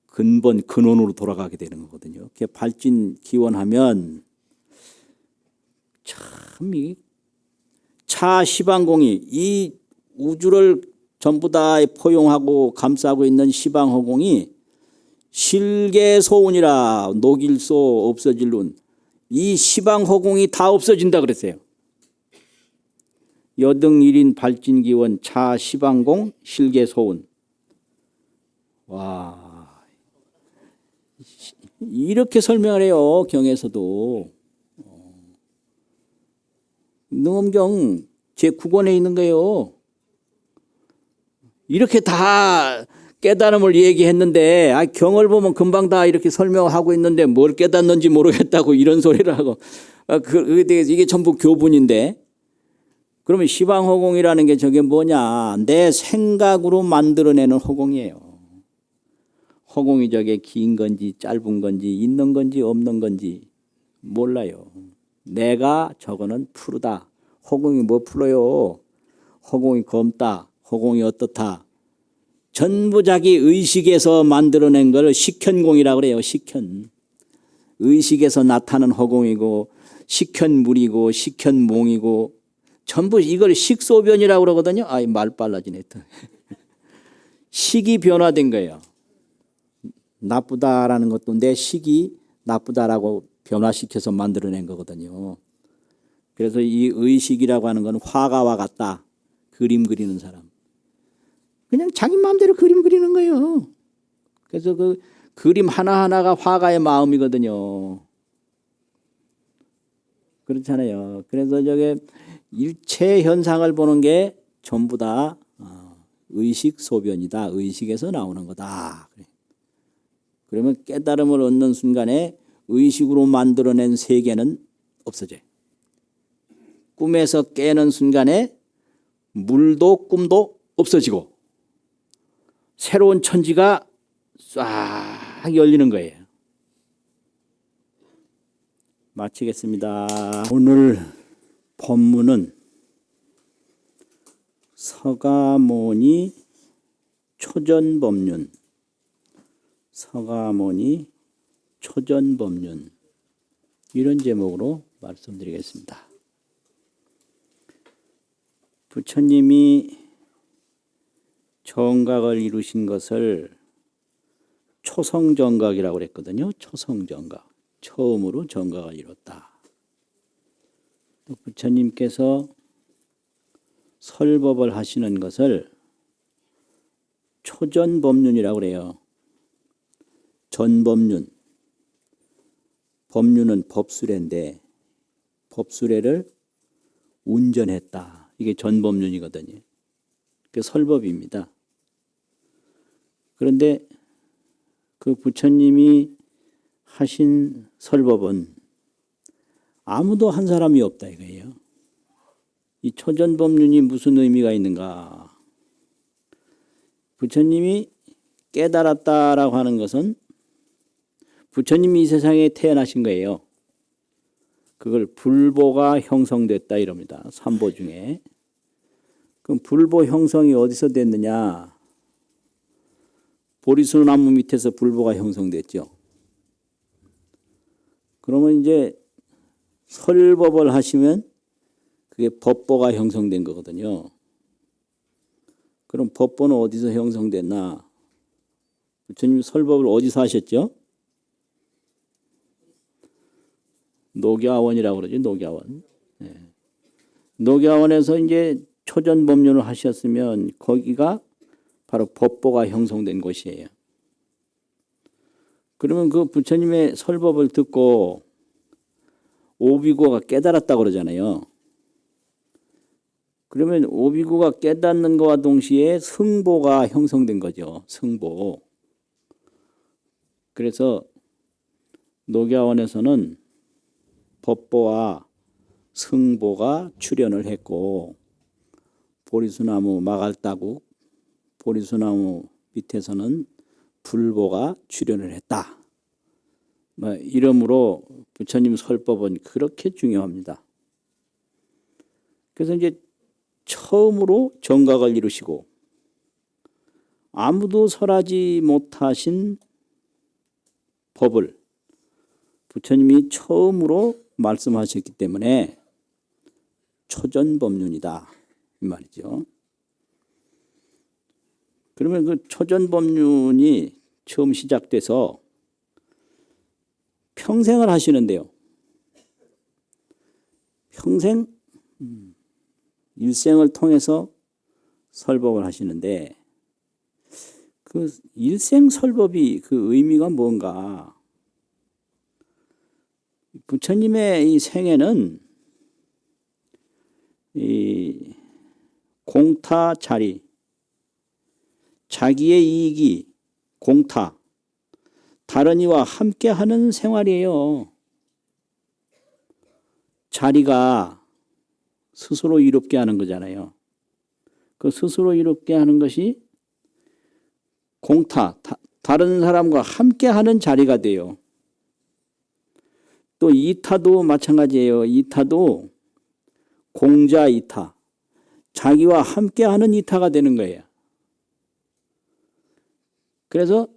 근본 근원으로 돌아가게 되는 거거든요. 그게 발진 기원하면 참 이 차시방공이 이 우주를 전부 다 포용하고 감싸고 있는 시방허공이 실계소운이라 녹일소 없어질 운 이 시방허공이 다 없어진다 그랬어요. 여등일인 발진기원 차시방공 실계소운. 와, 이렇게 설명을 해요. 경에서도. 능엄경 제9권에 있는 거예요. 이렇게 다 깨달음을 얘기했는데 경을 보면 금방 다 이렇게 설명하고 있는데 뭘 깨닫는지 모르겠다고 이런 소리를 하고 이게 전부 교분인데 그러면 시방허공이라는 게 저게 뭐냐? 내 생각으로 만들어내는 허공이에요. 허공이 저게 긴 건지 짧은 건지 있는 건지 없는 건지 몰라요. 내가 저거는 푸르다. 허공이 뭐 풀어요? 허공이 검다. 허공이 어떻다. 전부 자기 의식에서 만들어낸 걸 식현공이라고 그래요. 식현. 의식에서 나타나는 허공이고 식현물이고 식현몽이고 전부 이걸 식소변이라고 그러거든요. 말 빨라지네. 식이 변화된 거예요. 나쁘다라는 것도 내 식이 나쁘다라고 변화시켜서 만들어낸 거거든요. 그래서 이 의식이라고 하는 건 화가와 같다. 그림 그리는 사람. 그냥 자기 마음대로 그림 그리는 거예요. 그래서 그 그림 하나하나가 화가의 마음이거든요. 그렇잖아요. 그래서 저게 일체 현상을 보는 게 전부 다 의식 소변이다. 의식에서 나오는 거다. 그러면 깨달음을 얻는 순간에 의식으로 만들어낸 세계는 없어져요. 꿈에서 깨는 순간에 물도 꿈도 없어지고 새로운 천지가 싹 열리는 거예요. 마치겠습니다. 오늘 법문은 서가모니 초전법륜, 서가모니 초전법륜 이런 제목으로 말씀드리겠습니다. 부처님이 정각을 이루신 것을 초성정각이라고 그랬거든요. 초성정각. 처음으로 정각을 이뤘다. 또 부처님께서 설법을 하시는 것을 초전법륜이라고 그래요. 전법륜. 법륜은 법수례인데 법수례를 운전했다. 이게 전법륜이거든요. 그게 설법입니다. 그런데 그 부처님이 하신 설법은 아무도 한 사람이 없다 이거예요. 이 초전법륜이 무슨 의미가 있는가? 부처님이 깨달았다라고 하는 것은 부처님이 이 세상에 태어나신 거예요. 그걸 불보가 형성됐다 이럽니다. 삼보 중에. 그럼 불보 형성이 어디서 됐느냐? 보리수나무 밑에서 불보가 형성됐죠. 그러면 이제 설법을 하시면 그게 법보가 형성된 거거든요. 그럼 법보는 어디서 형성됐나? 부처님 설법을 어디서 하셨죠? 녹야원이라고 그러죠. 녹야원. 예. 녹야원에서 이제 초전법륜을 하셨으면 거기가 바로 법보가 형성된 곳이에요. 그러면 그 부처님의 설법을 듣고 오비고가 깨달았다고 그러잖아요. 그러면 오비고가 깨닫는 것과 동시에 승보가 형성된 거죠. 승보. 그래서 녹야원에서는 법보와 승보가 출현을 했고 보리수나무 마갈따국, 보리수나무 밑에서는 불보가 출현을 했다. 이러므로 부처님 설법은 그렇게 중요합니다. 그래서 이제 처음으로 정각을 이루시고 아무도 설하지 못하신 법을 부처님이 처음으로 말씀하셨기 때문에 초전법륜이다 이 말이죠. 그러면 그 초전법륜이 처음 시작돼서 평생을 하시는데요. 평생 일생을 통해서 설법을 하시는데 그 일생 설법이 그 의미가 뭔가? 부처님의 이 생애는 이 공타 자리, 자기의 이익이 공타, 다른 이와 함께하는 생활이에요. 자리가 스스로 이롭게 하는 거잖아요. 그 스스로 이롭게 하는 것이 공타, 다른 사람과 함께하는 자리가 돼요. 또 이타도 마찬가지예요. 이타도 공자 이타, 자기와 함께하는 이타가 되는 거예요. 그래서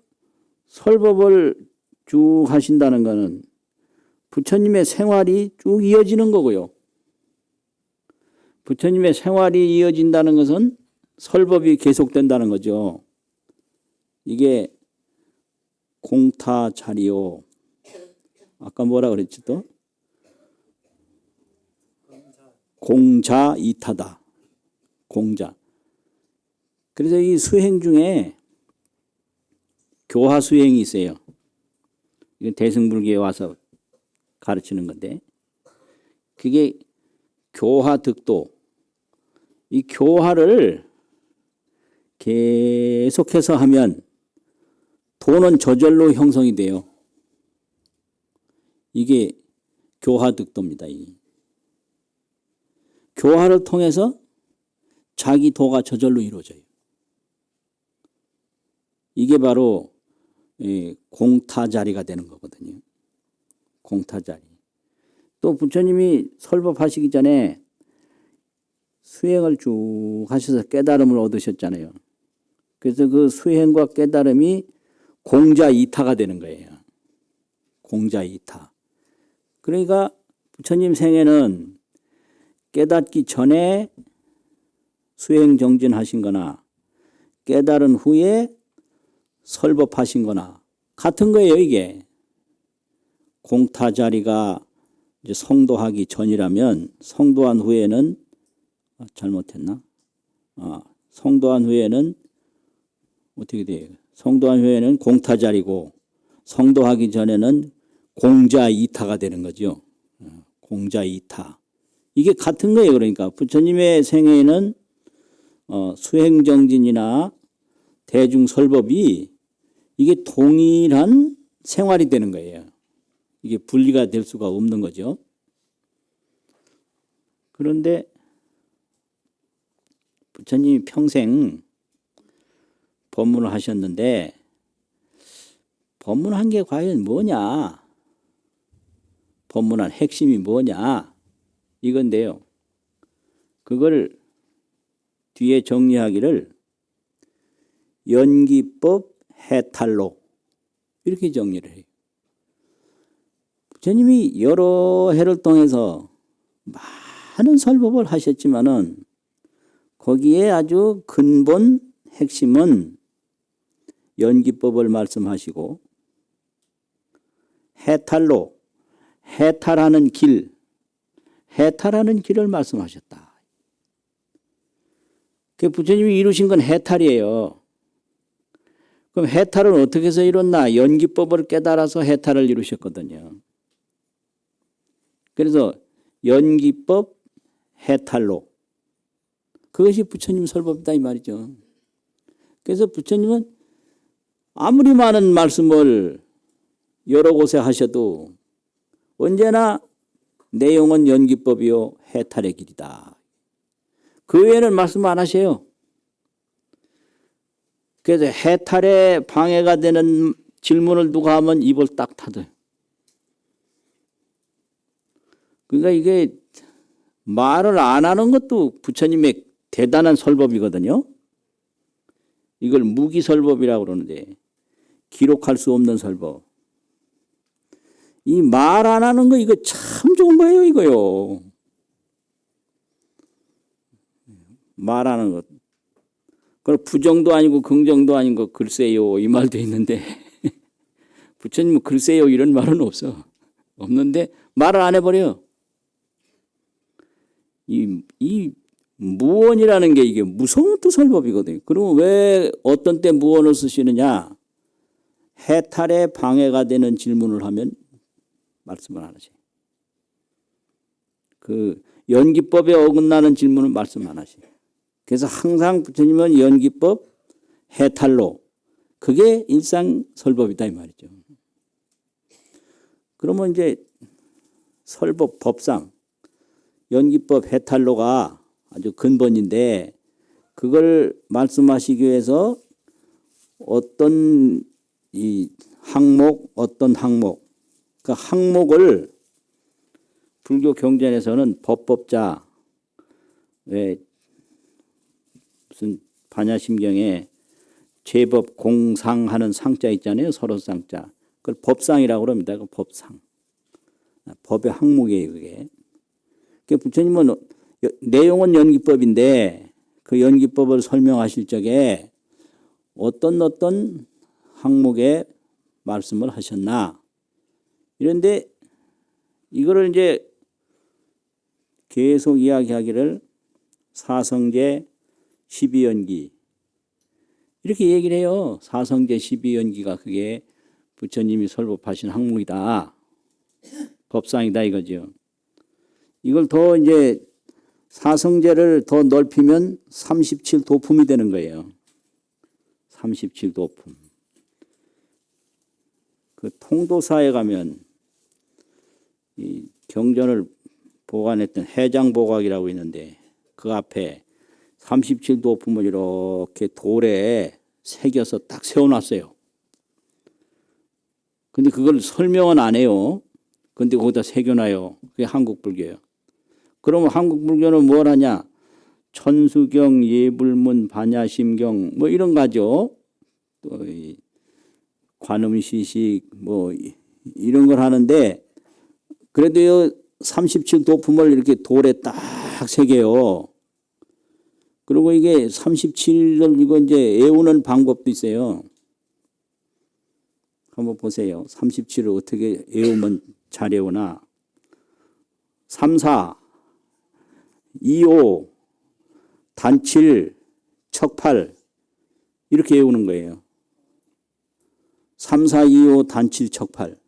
설법을 쭉 하신다는 것은 부처님의 생활이 쭉 이어지는 거고요. 부처님의 생활이 이어진다는 것은 설법이 계속된다는 거죠. 이게 공타 자리요. 아까 뭐라 그랬지 또? 공자 이타다. 공자. 그래서 이 수행 중에 교화 수행이 있어요. 이건 대승불교에 와서 가르치는 건데 그게 교화득도. 이 교화를 계속해서 하면 도는 저절로 형성이 돼요. 이게 교화득도입니다. 교화를 통해서 자기 도가 저절로 이루어져요. 이게 바로 공타자리가 되는 거거든요. 공타자리. 또 부처님이 설법하시기 전에 수행을 쭉 하셔서 깨달음을 얻으셨잖아요. 그래서 그 수행과 깨달음이 공자이타가 되는 거예요. 공자이타. 그러니까 부처님 생애는 깨닫기 전에 수행 정진하신 거나 깨달은 후에 설법하신 거나 같은 거예요, 이게. 공타자리가 이제 성도하기 전이라면 성도한 후에는 잘못했나? 성도한 후에는 어떻게 돼요? 성도한 후에는 공타자리고 성도하기 전에는 공자이타가 되는 거죠. 공자이타. 이게 같은 거예요. 그러니까 부처님의 생애에는 수행정진이나 대중설법이 이게 동일한 생활이 되는 거예요. 이게 분리가 될 수가 없는 거죠. 그런데 부처님이 평생 법문을 하셨는데 법문한 게 과연 뭐냐? 법문한 핵심이 뭐냐? 이건데요. 그걸 뒤에 정리하기를 연기법 해탈로 이렇게 정리를 해요. 부처님이 여러 해를 통해서 많은 설법을 하셨지만은 거기에 아주 근본 핵심은 연기법을 말씀하시고 해탈로 해탈하는 길, 해탈하는 길을 말씀하셨다. 그 부처님이 이루신 건 해탈이에요. 그럼 해탈은 어떻게 해서 이뤘나? 연기법을 깨달아서 해탈을 이루셨거든요. 그래서 연기법 해탈로, 그것이 부처님 설법이다 이 말이죠. 그래서 부처님은 아무리 많은 말씀을 여러 곳에 하셔도 언제나 내용은 연기법이요 해탈의 길이다. 그 외에는 말씀 안 하셔요. 그래서 해탈에 방해가 되는 질문을 누가 하면 입을 딱 닫아요. 그러니까 이게 말을 안 하는 것도 부처님의 대단한 설법이거든요. 이걸 무기설법이라고 그러는데, 기록할 수 없는 설법. 이 말 안 하는 거 이거 참 좋은 거예요, 이거요. 말 안 하는 것. 그럼 부정도 아니고 긍정도 아닌 거 글쎄요 이 말도 있는데 부처님은 글쎄요 이런 말은 없는데 말을 안 해버려요. 이 무언이라는 게 이게 무서운 또 설법이거든요. 그리고 왜 어떤 때 무언을 쓰시느냐? 해탈에 방해가 되는 질문을 하면 말씀을 안 하세요. 그 연기법에 어긋나는 질문은 말씀 안 하세요. 그래서 항상 부처님은 연기법 해탈로, 그게 일상설법이다 이 말이죠. 그러면 이제 설법 법상 연기법 해탈로가 아주 근본인데, 그걸 말씀하시기 위해서 어떤 이 항목, 어떤 항목, 그 항목을 불교 경전에서는 법법자, 왜 무슨 반야심경에 제법 공상하는 상자 있잖아요. 서로 상자. 그걸 법상이라고 그럽니다. 그 법상. 법의 항목이에요, 그게. 부처님은 내용은 연기법인데 그 연기법을 설명하실 적에 어떤 항목에 말씀을 하셨나. 이런데 이거를 이제 계속 이야기하기를 사성제 12연기 이렇게 얘기를 해요. 사성제 12연기가 그게 부처님이 설법하신 항목이다. 법상이다 이거죠. 이걸 더 이제 사성제를 더 넓히면 37도품이 되는 거예요. 37도품. 그 통도사에 가면 이 경전을 보관했던 해장보각이라고 있는데 그 앞에 37도품을 이렇게 돌에 새겨서 딱 세워놨어요. 근데 그걸 설명은 안 해요. 근데 거기다 새겨놔요. 그게 한국불교예요. 그러면 한국불교는 뭘 하냐? 천수경, 예불문, 반야심경 뭐 이런 거죠. 또 관음시식 뭐 이런 걸 하는데, 그래도 37도품을 이렇게 돌에 딱 새겨요. 그리고 이게 37을 이거 이제 애우는 방법도 있어요. 한번 보세요. 37을 어떻게 애우면 잘 애우나. 3, 4, 2, 5, 단칠, 척팔 이렇게 외우는 거예요. 3, 4, 2, 5, 단칠, 척팔.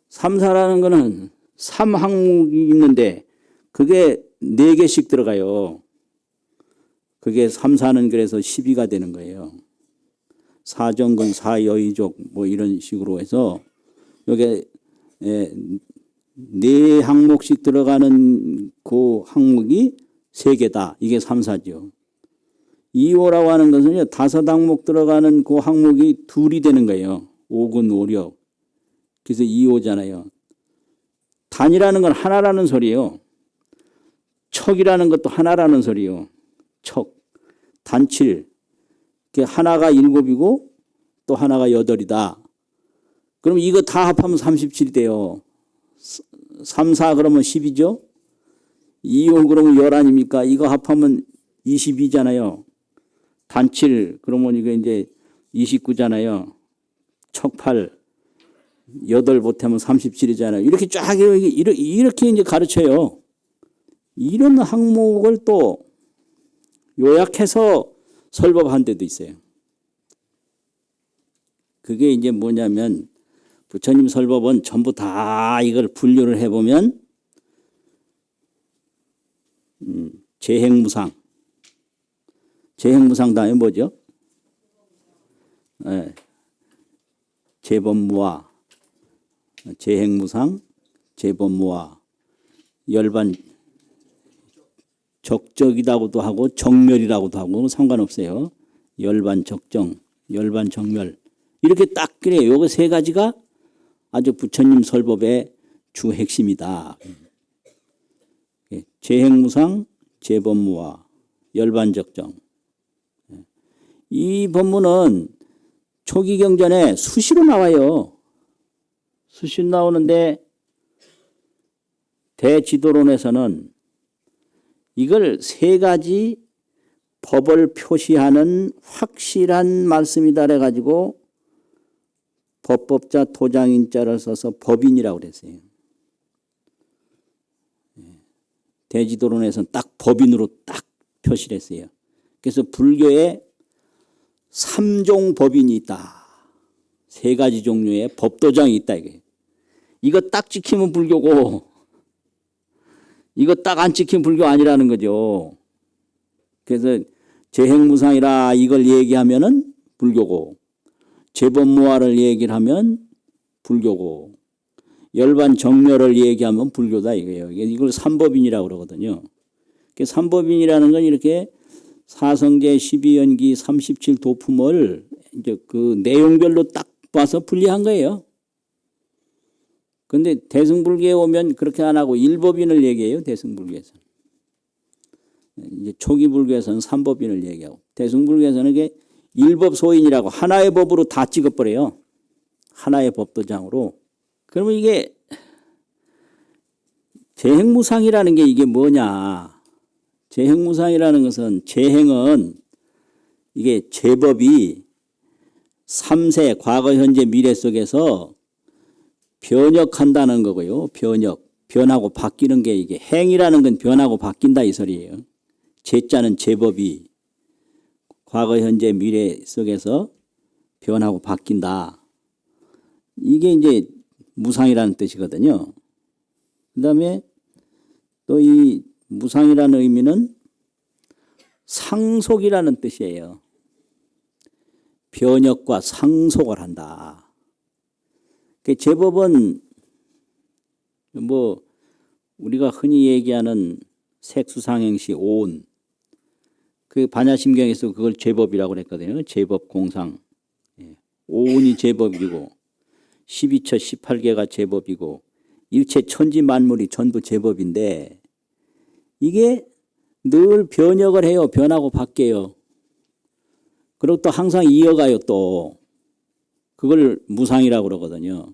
3, 4라는 거는 3항목이 있는데 그게 4개씩 들어가요. 그게 3, 4는 그래서 12가 되는 거예요. 사정근, 사여의족 뭐 이런 식으로 해서 여기에 4항목씩 들어가는 그 항목이 3개다. 이게 3, 4죠. 2, 5라고 하는 것은요, 5항목 들어가는 그 항목이 2이 되는 거예요. 5근, 5력. 그래서 2, 5잖아요. 단이라는 건 하나라는 소리예요. 척이라는 것도 하나라는 소리예요. 척. 단칠. 하나가 7이고 또 하나가 8이다. 그럼 이거 다 합하면 37이 돼요. 3, 4 그러면 10이죠. 2, 5 그러면 11입니까? 이거 합하면 22잖아요. 단칠 그러면 이거 이제 29잖아요. 척 8. 8 못하면 37이잖아요. 이렇게 쫙 이렇게 이제 가르쳐요. 이런 항목을 또 요약해서 설법한 데도 있어요. 그게 이제 뭐냐면 부처님 설법은 전부 다 이걸 분류를 해보면 재행무상. 재행무상 다음에 뭐죠? 네. 재법무화, 재행무상, 재법무화, 열반 적적이라고도 하고 정멸이라고도 하고 상관없어요. 열반 적정, 열반 정멸 이렇게 딱 그래요. 요거 세 가지가 아주 부처님 설법의 주 핵심이다. 재행무상, 재법무화, 열반 적정. 이 법문은 초기 경전에 수시로 나와요. 수시로 나오는데 대지도론에서는 이걸 세 가지 법을 표시하는 확실한 말씀이다 그래가지고 법법자 토장인자를 써서 법인이라고 그랬어요. 대지도론에서는 딱 법인으로 딱 표시를 했어요. 그래서 불교에 3종 법인이 있다. 세 가지 종류의 법도장이 있다. 이거 딱 지키면 불교고 이거 딱 안 지키면 불교 아니라는 거죠. 그래서 재행무상이라 이걸 얘기하면은 불교고 재법무화를 얘기를 하면 불교고 열반 정멸을 얘기하면 불교다 이거예요. 이걸 삼법인이라고 그러거든요. 삼법인이라는 건 이렇게 사성제 12연기 37도품을 이제 그 내용별로 딱 봐서 분리한 거예요. 근데 대승불교에 오면 그렇게 안 하고 일법인을 얘기해요. 대승불교에서는. 이제 초기 불교에서는 삼법인을 얘기하고 대승불교에서는 이게 일법소인이라고 하나의 법으로 다 찍어버려요. 하나의 법도장으로. 그러면 이게 재행무상이라는 게 이게 뭐냐. 재행무상이라는 것은 재행은 이게 제법이 3세 과거 현재 미래 속에서 변혁한다는 거고요. 변하고 바뀌는 게 이게 행이라는 건 변하고 바뀐다 이 소리예요. 제자는 제법이 과거 현재 미래 속에서 변하고 바뀐다. 이게 이제 무상이라는 뜻이거든요. 그다음에 또 이 무상이라는 의미는 상속이라는 뜻이에요. 변혁과 상속을 한다. 제법은 뭐 우리가 흔히 얘기하는 색수상행시 오온 그 반야심경에서 그걸 제법이라고 그랬거든요. 제법 공상. 오온이 제법이고 12처 18개가 제법이고 일체 천지 만물이 전부 제법인데 이게 늘 변혁을 해요. 변하고 바뀌어요. 그리고 또 항상 이어가요. 또 그걸 무상이라고 그러거든요.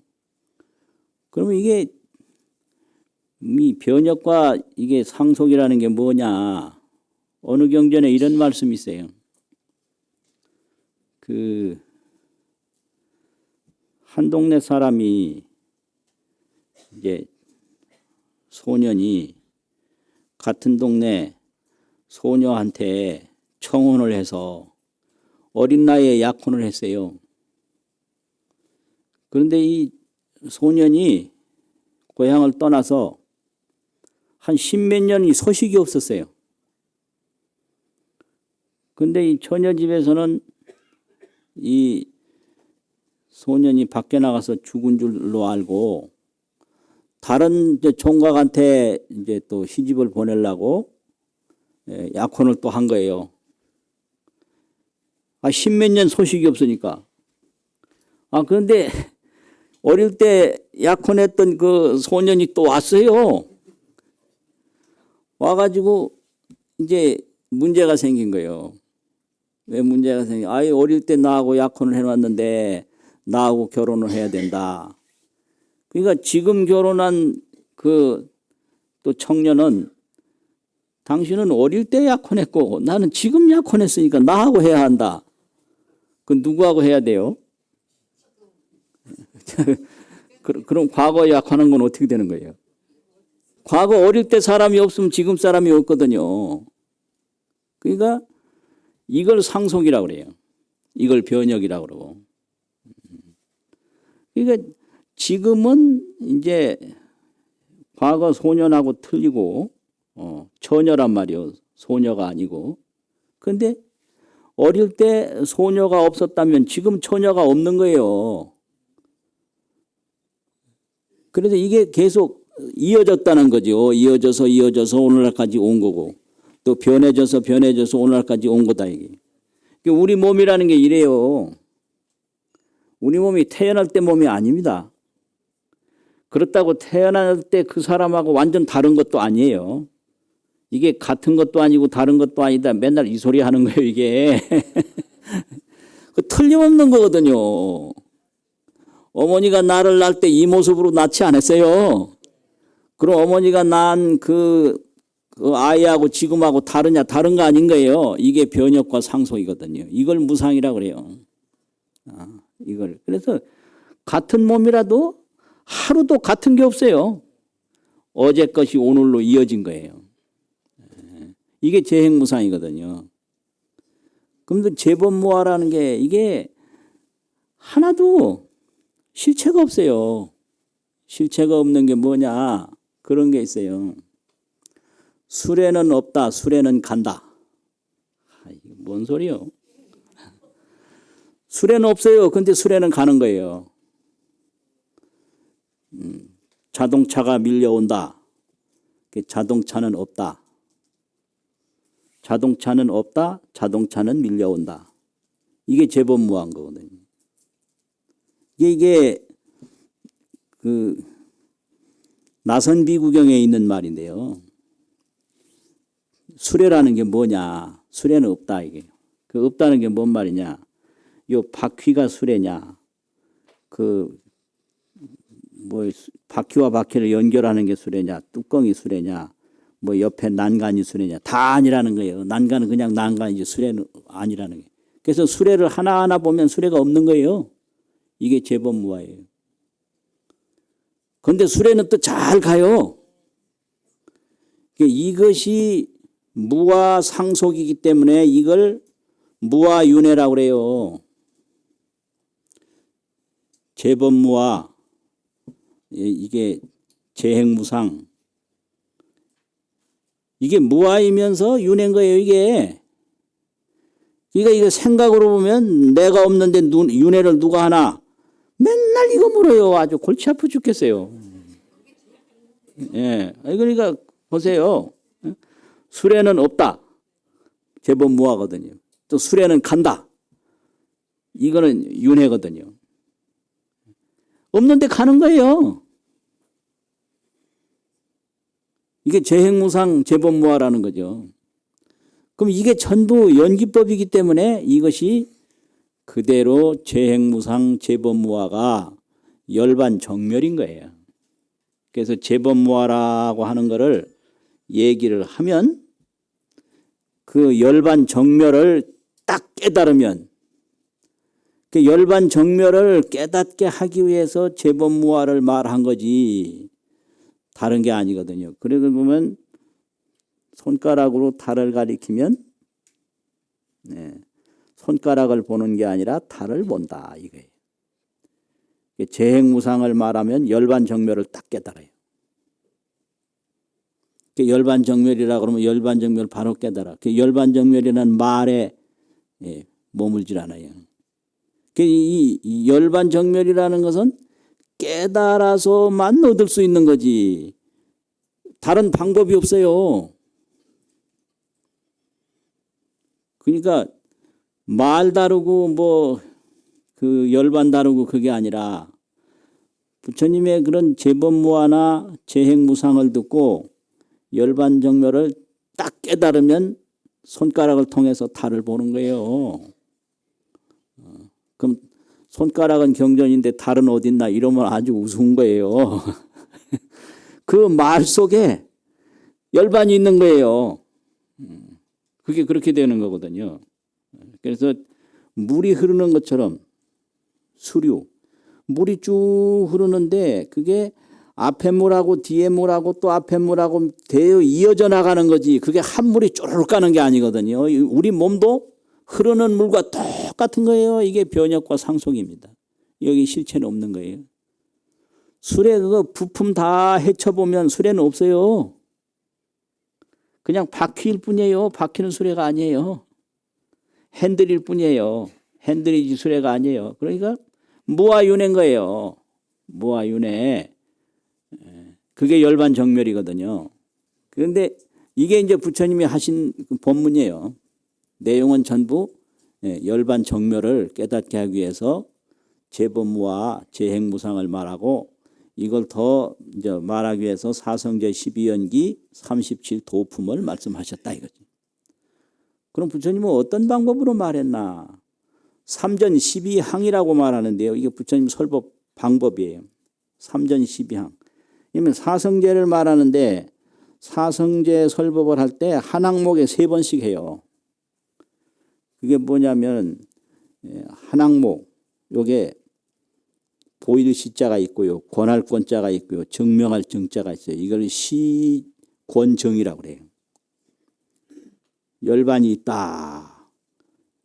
그러면 이게 이 변혁과 이게 상속이라는 게 뭐냐. 어느 경전에 이런 말씀이 있어요. 한 동네 사람이 이제 소년이 같은 동네 소녀한테 청혼을 해서 어린 나이에 약혼을 했어요. 그런데 이 소년이 고향을 떠나서 한 10몇 년이 소식이 없었어요. 그런데 이 처녀 집에서는 이 소년이 밖에 나가서 죽은 줄로 알고 다른 이제 총각한테 이제 또 시집을 보내려고 약혼을 또 한 거예요. 10몇 년 소식이 없으니까. 그런데 어릴 때 약혼했던 그 소년이 또 왔어요. 와가지고 이제 문제가 생긴 거예요. 왜 문제가 생겨? 어릴 때 나하고 약혼을 해놨는데 나하고 결혼을 해야 된다. 그러니까 지금 결혼한 그 또 청년은 당신은 어릴 때 약혼했고 나는 지금 약혼했으니까 나하고 해야 한다. 그 누구하고 해야 돼요? 그럼 과거에 약화하는 건 어떻게 되는 거예요? 과거 어릴 때 사람이 없으면 지금 사람이 없거든요. 그러니까 이걸 상속이라고 그래요. 이걸 변혁이라고 그러고. 그러니까 지금은 이제 과거 소년하고 틀리고 처녀란 말이요. 소녀가 아니고. 그런데 어릴 때 소녀가 없었다면 지금 처녀가 없는 거예요. 그래서 이게 계속 이어졌다는 거죠. 이어져서 오늘날까지 온 거고 또 변해져서 오늘날까지 온 거다 이게. 우리 몸이라는 게 이래요. 우리 몸이 태어날 때 몸이 아닙니다. 그렇다고 태어날 때 그 사람하고 완전 다른 것도 아니에요. 이게 같은 것도 아니고 다른 것도 아니다. 맨날 이 소리 하는 거예요 이게. 그 틀림없는 거거든요. 어머니가 나를 낳을 때 이 모습으로 낳지 않았어요. 그럼 어머니가 낳은 그 아이하고 지금하고 다르냐? 다른 거 아닌 거예요. 이게 변혁과 상속이거든요. 이걸 무상이라고 그래요. 이걸. 그래서 같은 몸이라도 하루도 같은 게 없어요. 어제 것이 오늘로 이어진 거예요. 이게 재행무상이거든요. 그런데 재범무화라는 게 이게 하나도 실체가 없어요. 실체가 없는 게 뭐냐? 그런 게 있어요. 수레는 없다. 수레는 간다. 뭔 소리요? 수레는 없어요. 근데 수레는 가는 거예요. 자동차가 밀려온다. 자동차는 없다. 자동차는 없다. 자동차는 밀려온다. 이게 재범무화인 거거든요. 이게 그 나선비구경에 있는 말인데요. 수레라는 게 뭐냐? 수레는 없다 이게. 그 없다는 게 뭔 말이냐? 요 바퀴가 수레냐? 그 뭐 바퀴와 바퀴를 연결하는 게 수레냐? 뚜껑이 수레냐? 뭐 옆에 난간이 수레냐? 다 아니라는 거예요. 난간은 그냥 난간이지 수레는 아니라는 거예요. 그래서 수레를 하나하나 보면 수레가 없는 거예요. 이게 재범무화예요. 그런데 수레는 또 잘 가요. 이것이 무화 상속이기 때문에 이걸 무화윤회라고 그래요. 재범무화, 이게 재행무상. 이게 무화이면서 윤회인 거예요, 이게. 그러니까 이거 생각으로 보면 내가 없는데 윤회를 누가 하나? 맨날 이거 물어요. 아주 골치 아프 죽겠어요. 예. 그러니까 보세요. 수레는 없다. 재범무화거든요. 또 수레는 간다. 이거는 윤회거든요. 없는데 가는 거예요. 이게 재행무상 재범무화라는 거죠. 그럼 이게 전부 연기법이기 때문에 이것이 그대로 재행무상 재범무화가 열반정멸인 거예요. 그래서 재범무화라고 하는 거를 얘기를 하면 그 열반정멸을 딱 깨달으면 그 열반정멸을 깨닫게 하기 위해서 재범무화를 말한 거지 다른 게 아니거든요. 그러고 보면 손가락으로 달을 가리키면 손가락을 보는 게 아니라 달을 본다 이거예요. 재행무상을 말하면 열반정멸을 딱 깨달아요. 열반정멸이라 그러면 열반정멸 바로 깨달아. 열반정멸이라는 말에 머물질 않아요. 이 열반정멸이라는 것은 깨달아서만 얻을 수 있는 거지 다른 방법이 없어요. 그러니까 말 다르고 뭐 그 열반 다르고 그게 아니라 부처님의 그런 재범무화나 재행무상을 듣고 열반정멸을 딱 깨달으면 손가락을 통해서 달을 보는 거예요. 그럼 손가락은 경전인데 달은 어딨나 이러면 아주 우스운 거예요. 그 말 속에 열반이 있는 거예요. 그게 그렇게 되는 거거든요. 그래서 물이 흐르는 것처럼 수류, 물이 쭉 흐르는데 그게 앞에 물하고 뒤에 물하고 또 앞에 물하고 되어 이어져 나가는 거지. 그게 한 물이 쪼르륵 가는 게 아니거든요. 우리 몸도 흐르는 물과 똑같은 거예요. 이게 변혁과 상속입니다. 여기 실체는 없는 거예요. 술에 그 부품 다 헤쳐보면 술에는 없어요. 그냥 바퀴일 뿐이에요. 바퀴는 수레가 아니에요. 핸들일 뿐이에요. 핸들이지 수레가 아니에요. 그러니까 무아윤회인 거예요. 무아윤회. 그게 열반정멸이거든요. 그런데 이게 이제 부처님이 하신 법문이에요. 내용은 전부 열반정멸을 깨닫게 하기 위해서 제법무와 제행무상을 말하고 이걸 더 이제 말하기 위해서 사성제 12연기 37도품을 말씀하셨다 이거지. 그럼 부처님은 어떤 방법으로 말했나? 삼전 12항이라고 말하는데요. 이게 부처님 설법 방법이에요. 삼전 12항. 그러면 사성제를 말하는데 사성제 설법을 할 때 한 항목에 3번씩 해요. 그게 뭐냐면 한 항목 요게 보일 시자가 있고요. 권할 권자가 있고요. 증명할 증자가 있어요. 이걸 시권정이라고 그래요. 열반이 있다.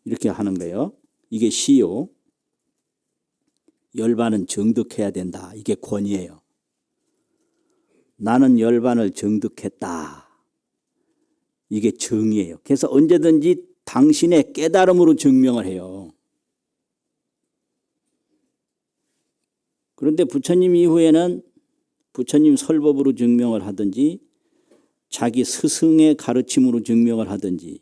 이렇게 하는 거예요. 이게 시요. 열반은 정득해야 된다. 이게 권이에요. 나는 열반을 정득했다. 이게 정이에요. 그래서 언제든지 당신의 깨달음으로 증명을 해요. 그런데 부처님 이후에는 부처님 설법으로 증명을 하든지 자기 스승의 가르침으로 증명을 하든지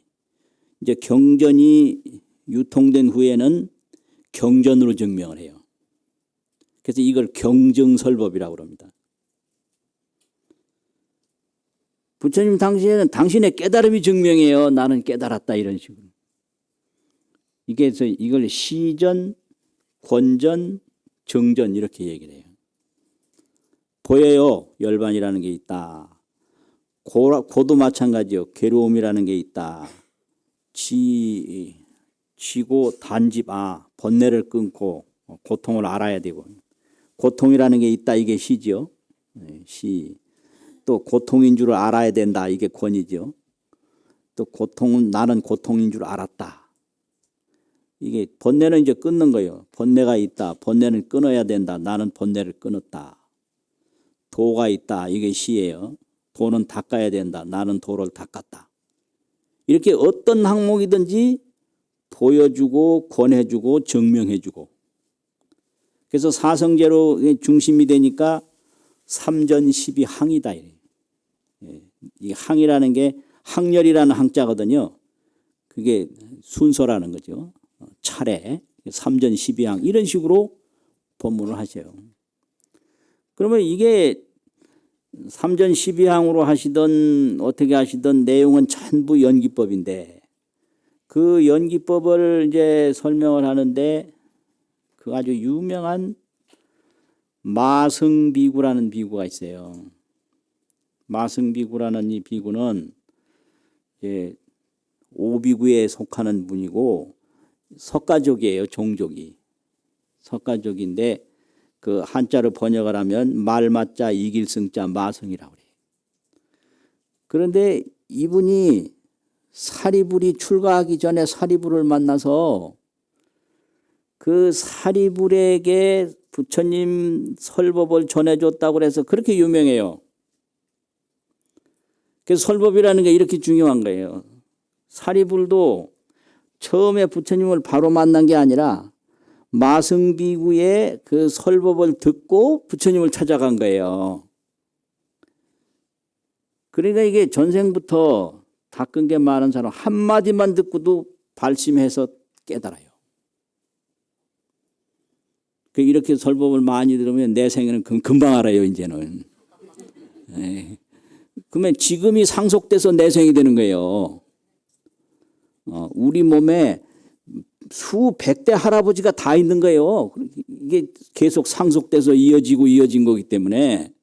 이제 경전이 유통된 후에는 경전으로 증명을 해요. 그래서 이걸 경정설법이라고 합니다. 부처님 당시에는 당신의 깨달음이 증명해요. 나는 깨달았다 이런 식으로. 이걸 시전, 권전, 정전 이렇게 얘기를 해요. 보여요. 열반이라는 게 있다. 고도 마찬가지요. 괴로움이라는 게 있다. 지고 단집 번뇌를 끊고 고통을 알아야 되고 고통이라는 게 있다. 이게 시죠. 시. 또 고통인 줄 알아야 된다. 이게 권이죠. 또 나는 고통인 줄 알았다. 이게 번뇌는 이제 끊는 거예요. 번뇌가 있다. 번뇌는 끊어야 된다. 나는 번뇌를 끊었다. 도가 있다. 이게 시예요. 도는 닦아야 된다. 나는 도를 닦았다. 이렇게 어떤 항목이든지 보여주고 권해주고 증명해주고 그래서 사성제로 중심이 되니까 삼전 12항이다. 이 항이라는 게 항렬이라는 항자거든요. 그게 순서라는 거죠. 차례, 삼전 12항 이런 식으로 법문을 하세요. 그러면 이게 삼전 12항으로 하시던 어떻게 하시던 내용은 전부 연기법인데 그 연기법을 이제 설명을 하는데 그 아주 유명한 마승비구라는 비구가 있어요. 마승비구라는 이 비구는 이제 오비구에 속하는 분이고 석가족이에요. 종족이. 석가족인데 그 한자로 번역을 하면 말맞자 이길승자 마승이라고 그래요. 그런데 이분이 사리불이 출가하기 전에 사리불을 만나서 그 사리불에게 부처님 설법을 전해줬다고 해서 그렇게 유명해요. 그래서 설법이라는 게 이렇게 중요한 거예요. 사리불도 처음에 부처님을 바로 만난 게 아니라 마승비구의 그 설법을 듣고 부처님을 찾아간 거예요. 그러니까 이게 전생부터 닦은 게 많은 사람 한마디만 듣고도 발심해서 깨달아요. 이렇게 설법을 많이 들으면 내 생에는 금방 알아요. 이제는. 그러면 지금이 상속돼서 내생이 되는 거예요. 우리 몸에 수백 대 할아버지가 다 있는 거예요. 이게 계속 상속돼서 이어진 거기 때문에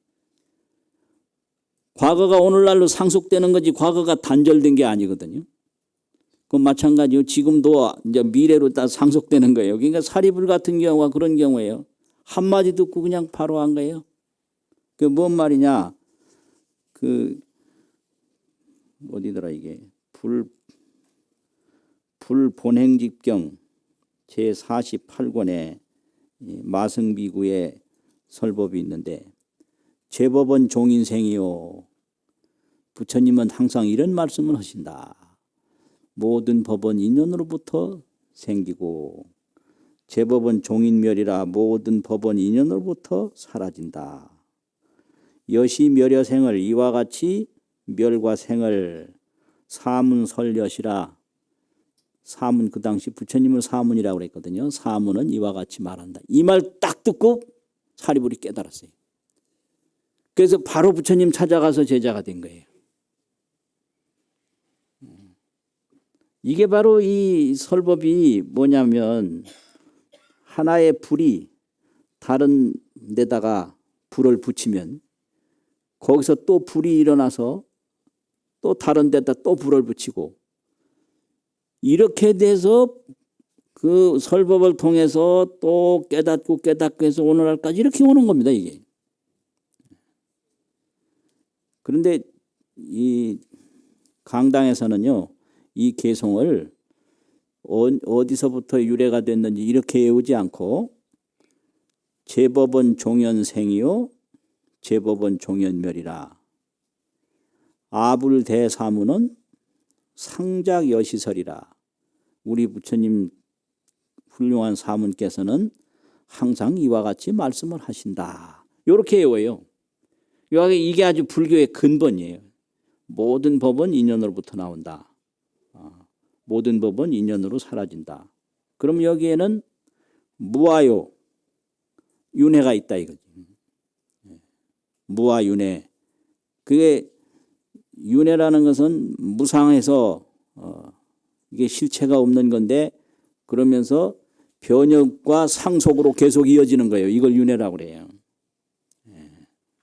과거가 오늘날로 상속되는 거지 과거가 단절된 게 아니거든요. 그 마찬가지로 지금도 이제 미래로 다 상속되는 거예요. 그러니까 사리불 같은 경우가 그런 경우예요. 한마디 듣고 그냥 바로 한 거예요. 그 뭔 말이냐? 그 어디더라 이게 불본행집경 제48권에 마승비구의 설법이 있는데 제법은 종인생이요. 부처님은 항상 이런 말씀을 하신다. 모든 법은 인연으로부터 생기고 제법은 종인멸이라 모든 법은 인연으로부터 사라진다. 여시멸여생을 이와 같이 멸과 생을 사문설여시라. 사문 그 당시 부처님은 사문이라고 그랬거든요. 사문은 이와 같이 말한다. 이 말 딱 듣고 사리불이 깨달았어요. 그래서 바로 부처님 찾아가서 제자가 된 거예요. 이게 바로 이 설법이 뭐냐면 하나의 불이 다른 데다가 불을 붙이면 거기서 또 불이 일어나서 또 다른 데다 또 불을 붙이고 이렇게 돼서 그 설법을 통해서 또 깨닫고 해서 오늘날까지 이렇게 오는 겁니다. 이게. 그런데 이 강당에서는요. 이 개송을 어디서부터 유래가 됐는지 이렇게 외우지 않고 제법은 종연생이요 제법은 종연멸이라. 아불대사문은 상작여시설이라. 우리 부처님 훌륭한 사문께서는 항상 이와 같이 말씀을 하신다. 이렇게 외워요. 이게 아주 불교의 근본이에요. 모든 법은 인연으로부터 나온다. 모든 법은 인연으로 사라진다. 그럼 여기에는 무아요, 윤회가 있다 이거지. 무아윤회. 그게 윤회라는 것은 무상해서 이게 실체가 없는 건데 그러면서 변혁과 상속으로 계속 이어지는 거예요. 이걸 윤회라고 그래요.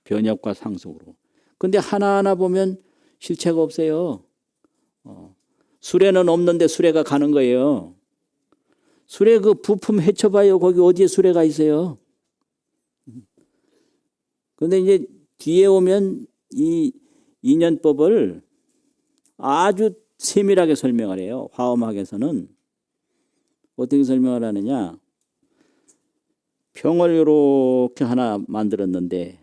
변혁과 상속으로. 근데 하나하나 보면 실체가 없어요. 수레는 없는데 수레가 가는 거예요. 수레 그 부품 헤쳐봐요. 거기 어디에 수레가 있어요. 그런데 이제 뒤에 오면 이 인연법을 아주 세밀하게 설명을 해요. 화엄학에서는 어떻게 설명을 하느냐. 병을 이렇게 하나 만들었는데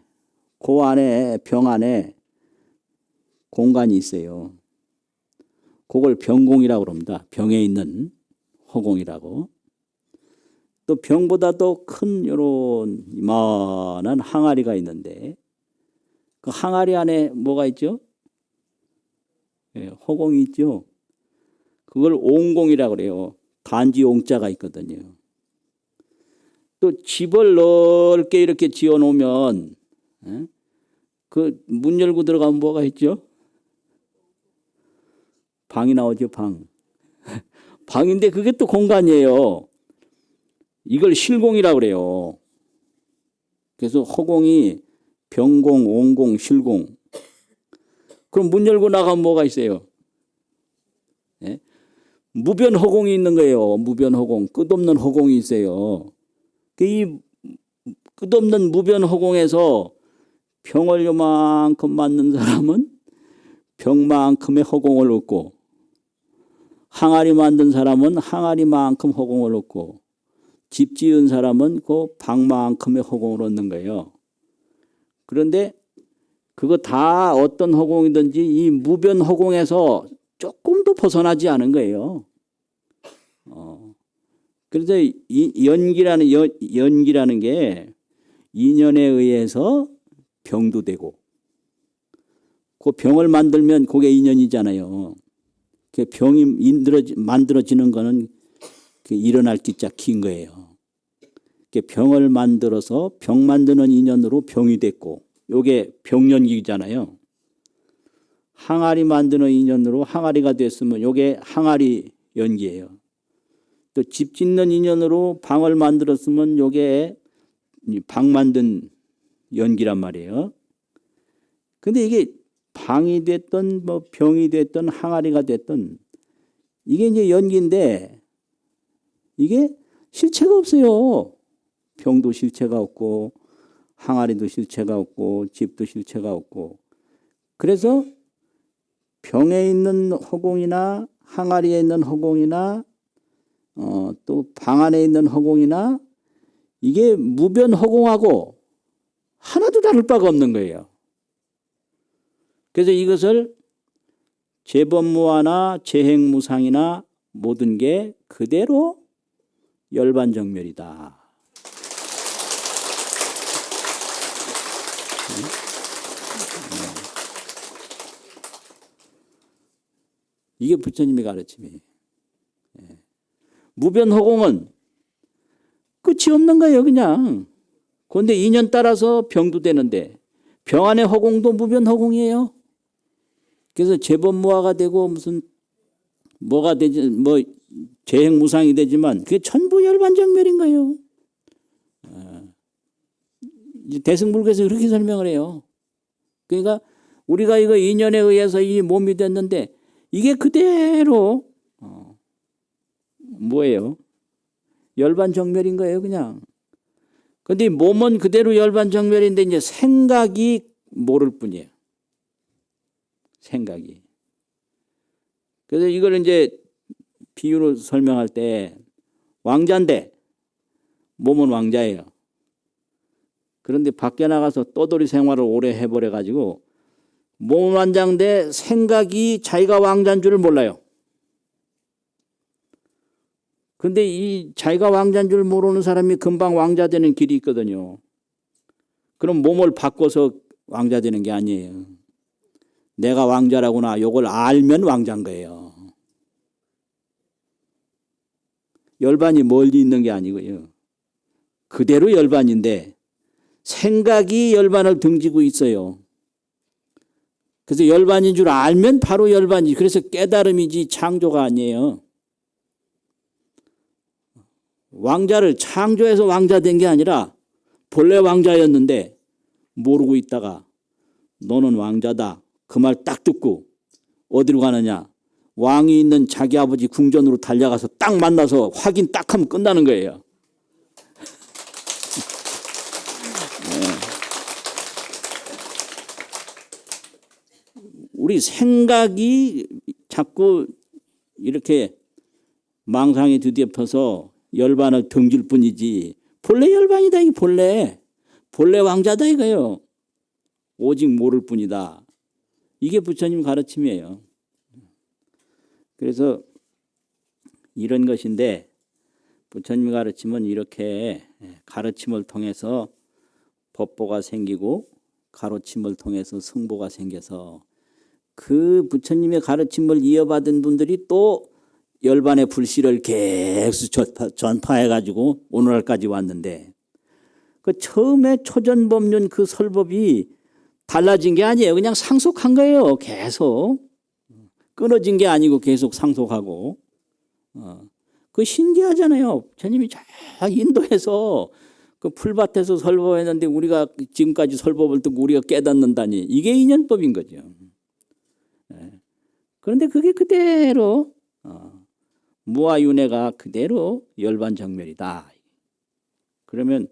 그 안에 병 안에 공간이 있어요. 그걸 병공이라고 합니다. 병에 있는 허공이라고. 또 병보다 더 큰 이런 이만한 항아리가 있는데 그 항아리 안에 뭐가 있죠? 허공이 있죠. 그걸 옹공이라고 그래요. 단지 옹자가 있거든요. 또 집을 넓게 이렇게 지어 놓으면 그 문 열고 들어가면 뭐가 있죠? 방이 나오죠, 방. 방인데 그게 또 공간이에요. 이걸 실공이라고 그래요. 그래서 허공이 병공, 옹공, 실공. 그럼 문 열고 나가면 뭐가 있어요? 네? 무변 허공이 있는 거예요. 무변 허공. 끝없는 허공이 있어요. 이 끝없는 무변 허공에서 병을 요만큼 맞는 사람은 병만큼의 허공을 얻고 항아리 만든 사람은 항아리만큼 허공을 얻고 집 지은 사람은 그 방만큼의 허공을 얻는 거예요. 그런데 그거 다 어떤 허공이든지 이 무변 허공에서 조금도 벗어나지 않은 거예요. 그래서 이 연기라는 게 인연에 의해서 병도 되고 그 병을 만들면 그게 인연이잖아요. 그 병이 만들어지는 거는 일어날 기자 긴 거예요. 병을 만들어서 병 만드는 인연으로 병이 됐고 이게 병연기잖아요. 항아리 만드는 인연으로 항아리가 됐으면 이게 항아리 연기예요. 또 집 짓는 인연으로 방을 만들었으면 이게 방 만든 연기란 말이에요. 근데 이게 방이 됐든 뭐 병이 됐든 항아리가 됐든 이게 이제 연기인데 이게 실체가 없어요. 병도 실체가 없고 항아리도 실체가 없고 집도 실체가 없고 그래서 병에 있는 허공이나 항아리에 있는 허공이나 또 방 안에 있는 허공이나 이게 무변 허공하고 하나도 다를 바가 없는 거예요. 그래서 이것을 재범무화나 재행무상이나 모든 게 그대로 열반정멸이다. 이게 부처님의 가르침이에요. 무변허공은 끝이 없는 거예요, 그냥. 그런데 인연 따라서 병도 되는데 병 안의 허공도 무변허공이에요. 그래서 재범무화가 되고 무슨 뭐가 되지 뭐 재행무상이 되지만 그게 전부 열반정멸인 거예요. 대승불교에서 그렇게 설명을 해요. 그러니까 우리가 이거 인연에 의해서 이 몸이 됐는데 이게 그대로 뭐예요? 열반정멸인 거예요, 그냥. 근데 몸은 그대로 열반정멸인데 이제 생각이 모를 뿐이에요. 생각이. 그래서 이걸 이제 비유로 설명할 때 왕자인데 몸은 왕자예요. 그런데 밖에 나가서 떠돌이 생활을 오래 해버려 가지고 몸은 왕자인데 생각이 자기가 왕자인 줄을 몰라요. 그런데 이 자기가 왕자인 줄 모르는 사람이 금방 왕자 되는 길이 있거든요. 그럼 몸을 바꿔서 왕자 되는 게 아니에요. 내가 왕자라구나 이걸 알면 왕자인 거예요. 열반이 멀리 있는 게 아니고요. 그대로 열반인데 생각이 열반을 등지고 있어요. 그래서 열반인 줄 알면 바로 열반이지. 그래서 깨달음이지 창조가 아니에요. 왕자를 창조해서 왕자 된 게 아니라 본래 왕자였는데 모르고 있다가 너는 왕자다. 그 말 딱 듣고 어디로 가느냐. 왕이 있는 자기 아버지 궁전으로 달려가서 딱 만나서 확인 딱 하면 끝나는 거예요. 우리 생각이 자꾸 이렇게 망상에 뒤덮여서 열반을 등질 뿐이지 본래 열반이다. 이 본래 왕자다 이거예요. 오직 모를 뿐이다. 이게 부처님 가르침이에요. 그래서 이런 것인데 부처님 가르침은 이렇게 가르침을 통해서 법보가 생기고 가르침을 통해서 승보가 생겨서 그 부처님의 가르침을 이어받은 분들이 또 열반의 불씨를 계속 전파해가지고 오늘날까지 왔는데 그 처음에 초전법륜 그 설법이 달라진 게 아니에요. 그냥 상속한 거예요. 계속. 끊어진 게 아니고 계속 상속하고. 그 신기하잖아요. 부처님이 저 인도에서 그 풀밭에서 설법했는데 우리가 지금까지 설법을 듣고 우리가 깨닫는다니 이게 인연법인 거죠. 그런데 그게 그대로 무아윤회가 그대로 열반정멸이다. 그러면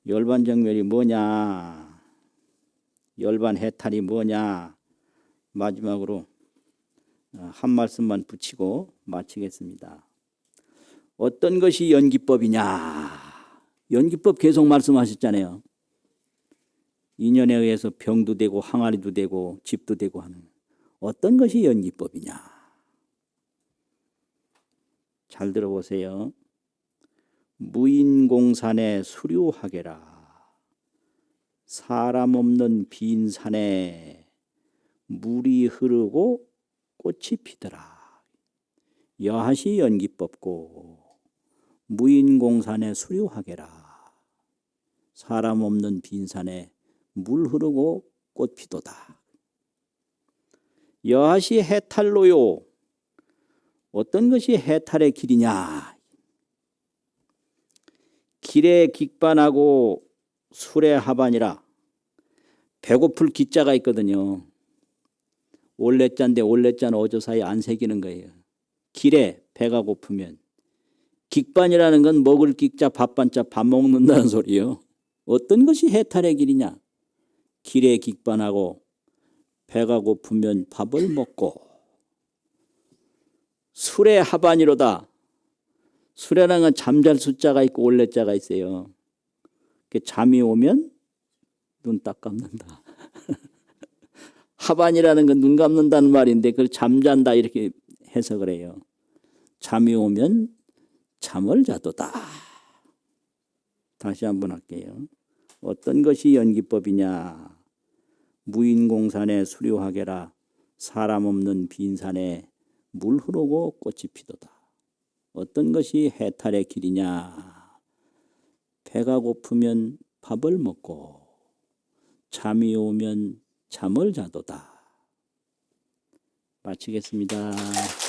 열반정멸이 뭐냐? 열반해탈이 뭐냐? 마지막으로 한 말씀만 붙이고 마치겠습니다. 어떤 것이 연기법이냐? 연기법 계속 말씀하셨잖아요. 인연에 의해서 병도 되고 항아리도 되고 집도 되고 하는 어떤 것이 연기법이냐? 잘 들어보세요. 무인공산에 수류하게라. 사람 없는 빈 산에 물이 흐르고 꽃이 피더라. 여하시 연기법고 무인공산에 수류하게라. 사람 없는 빈 산에 물 흐르고 꽃 피도다. 여하시 해탈로요. 어떤 것이 해탈의 길이냐? 길에 깃반하고 술에 하반이라. 배고플 기자가 있거든요. 올레자인데 올레자는 어조 사이 안 새기는 거예요. 길에 배가 고프면 긱반이라는 건 먹을 긱자 밥반자 밥 먹는다는 소리요. 어떤 것이 해탈의 길이냐? 길에 긱반하고 배가 고프면 밥을 먹고 술의 하반이로다. 술에라는 건 잠잘 숫자가 있고 올레자가 있어요. 잠이 오면 눈 딱 감는다. 하반이라는 건 눈 감는다는 말인데 그걸 잠잔다 이렇게 해석을 해요. 잠이 오면 잠을 자도다. 다시 한번 할게요. 어떤 것이 연기법이냐? 무인공산에 수료하게라. 사람 없는 빈산에 물 흐르고 꽃이 피도다. 어떤 것이 해탈의 길이냐? 배가 고프면 밥을 먹고 잠이 오면 잠을 자도다. 마치겠습니다.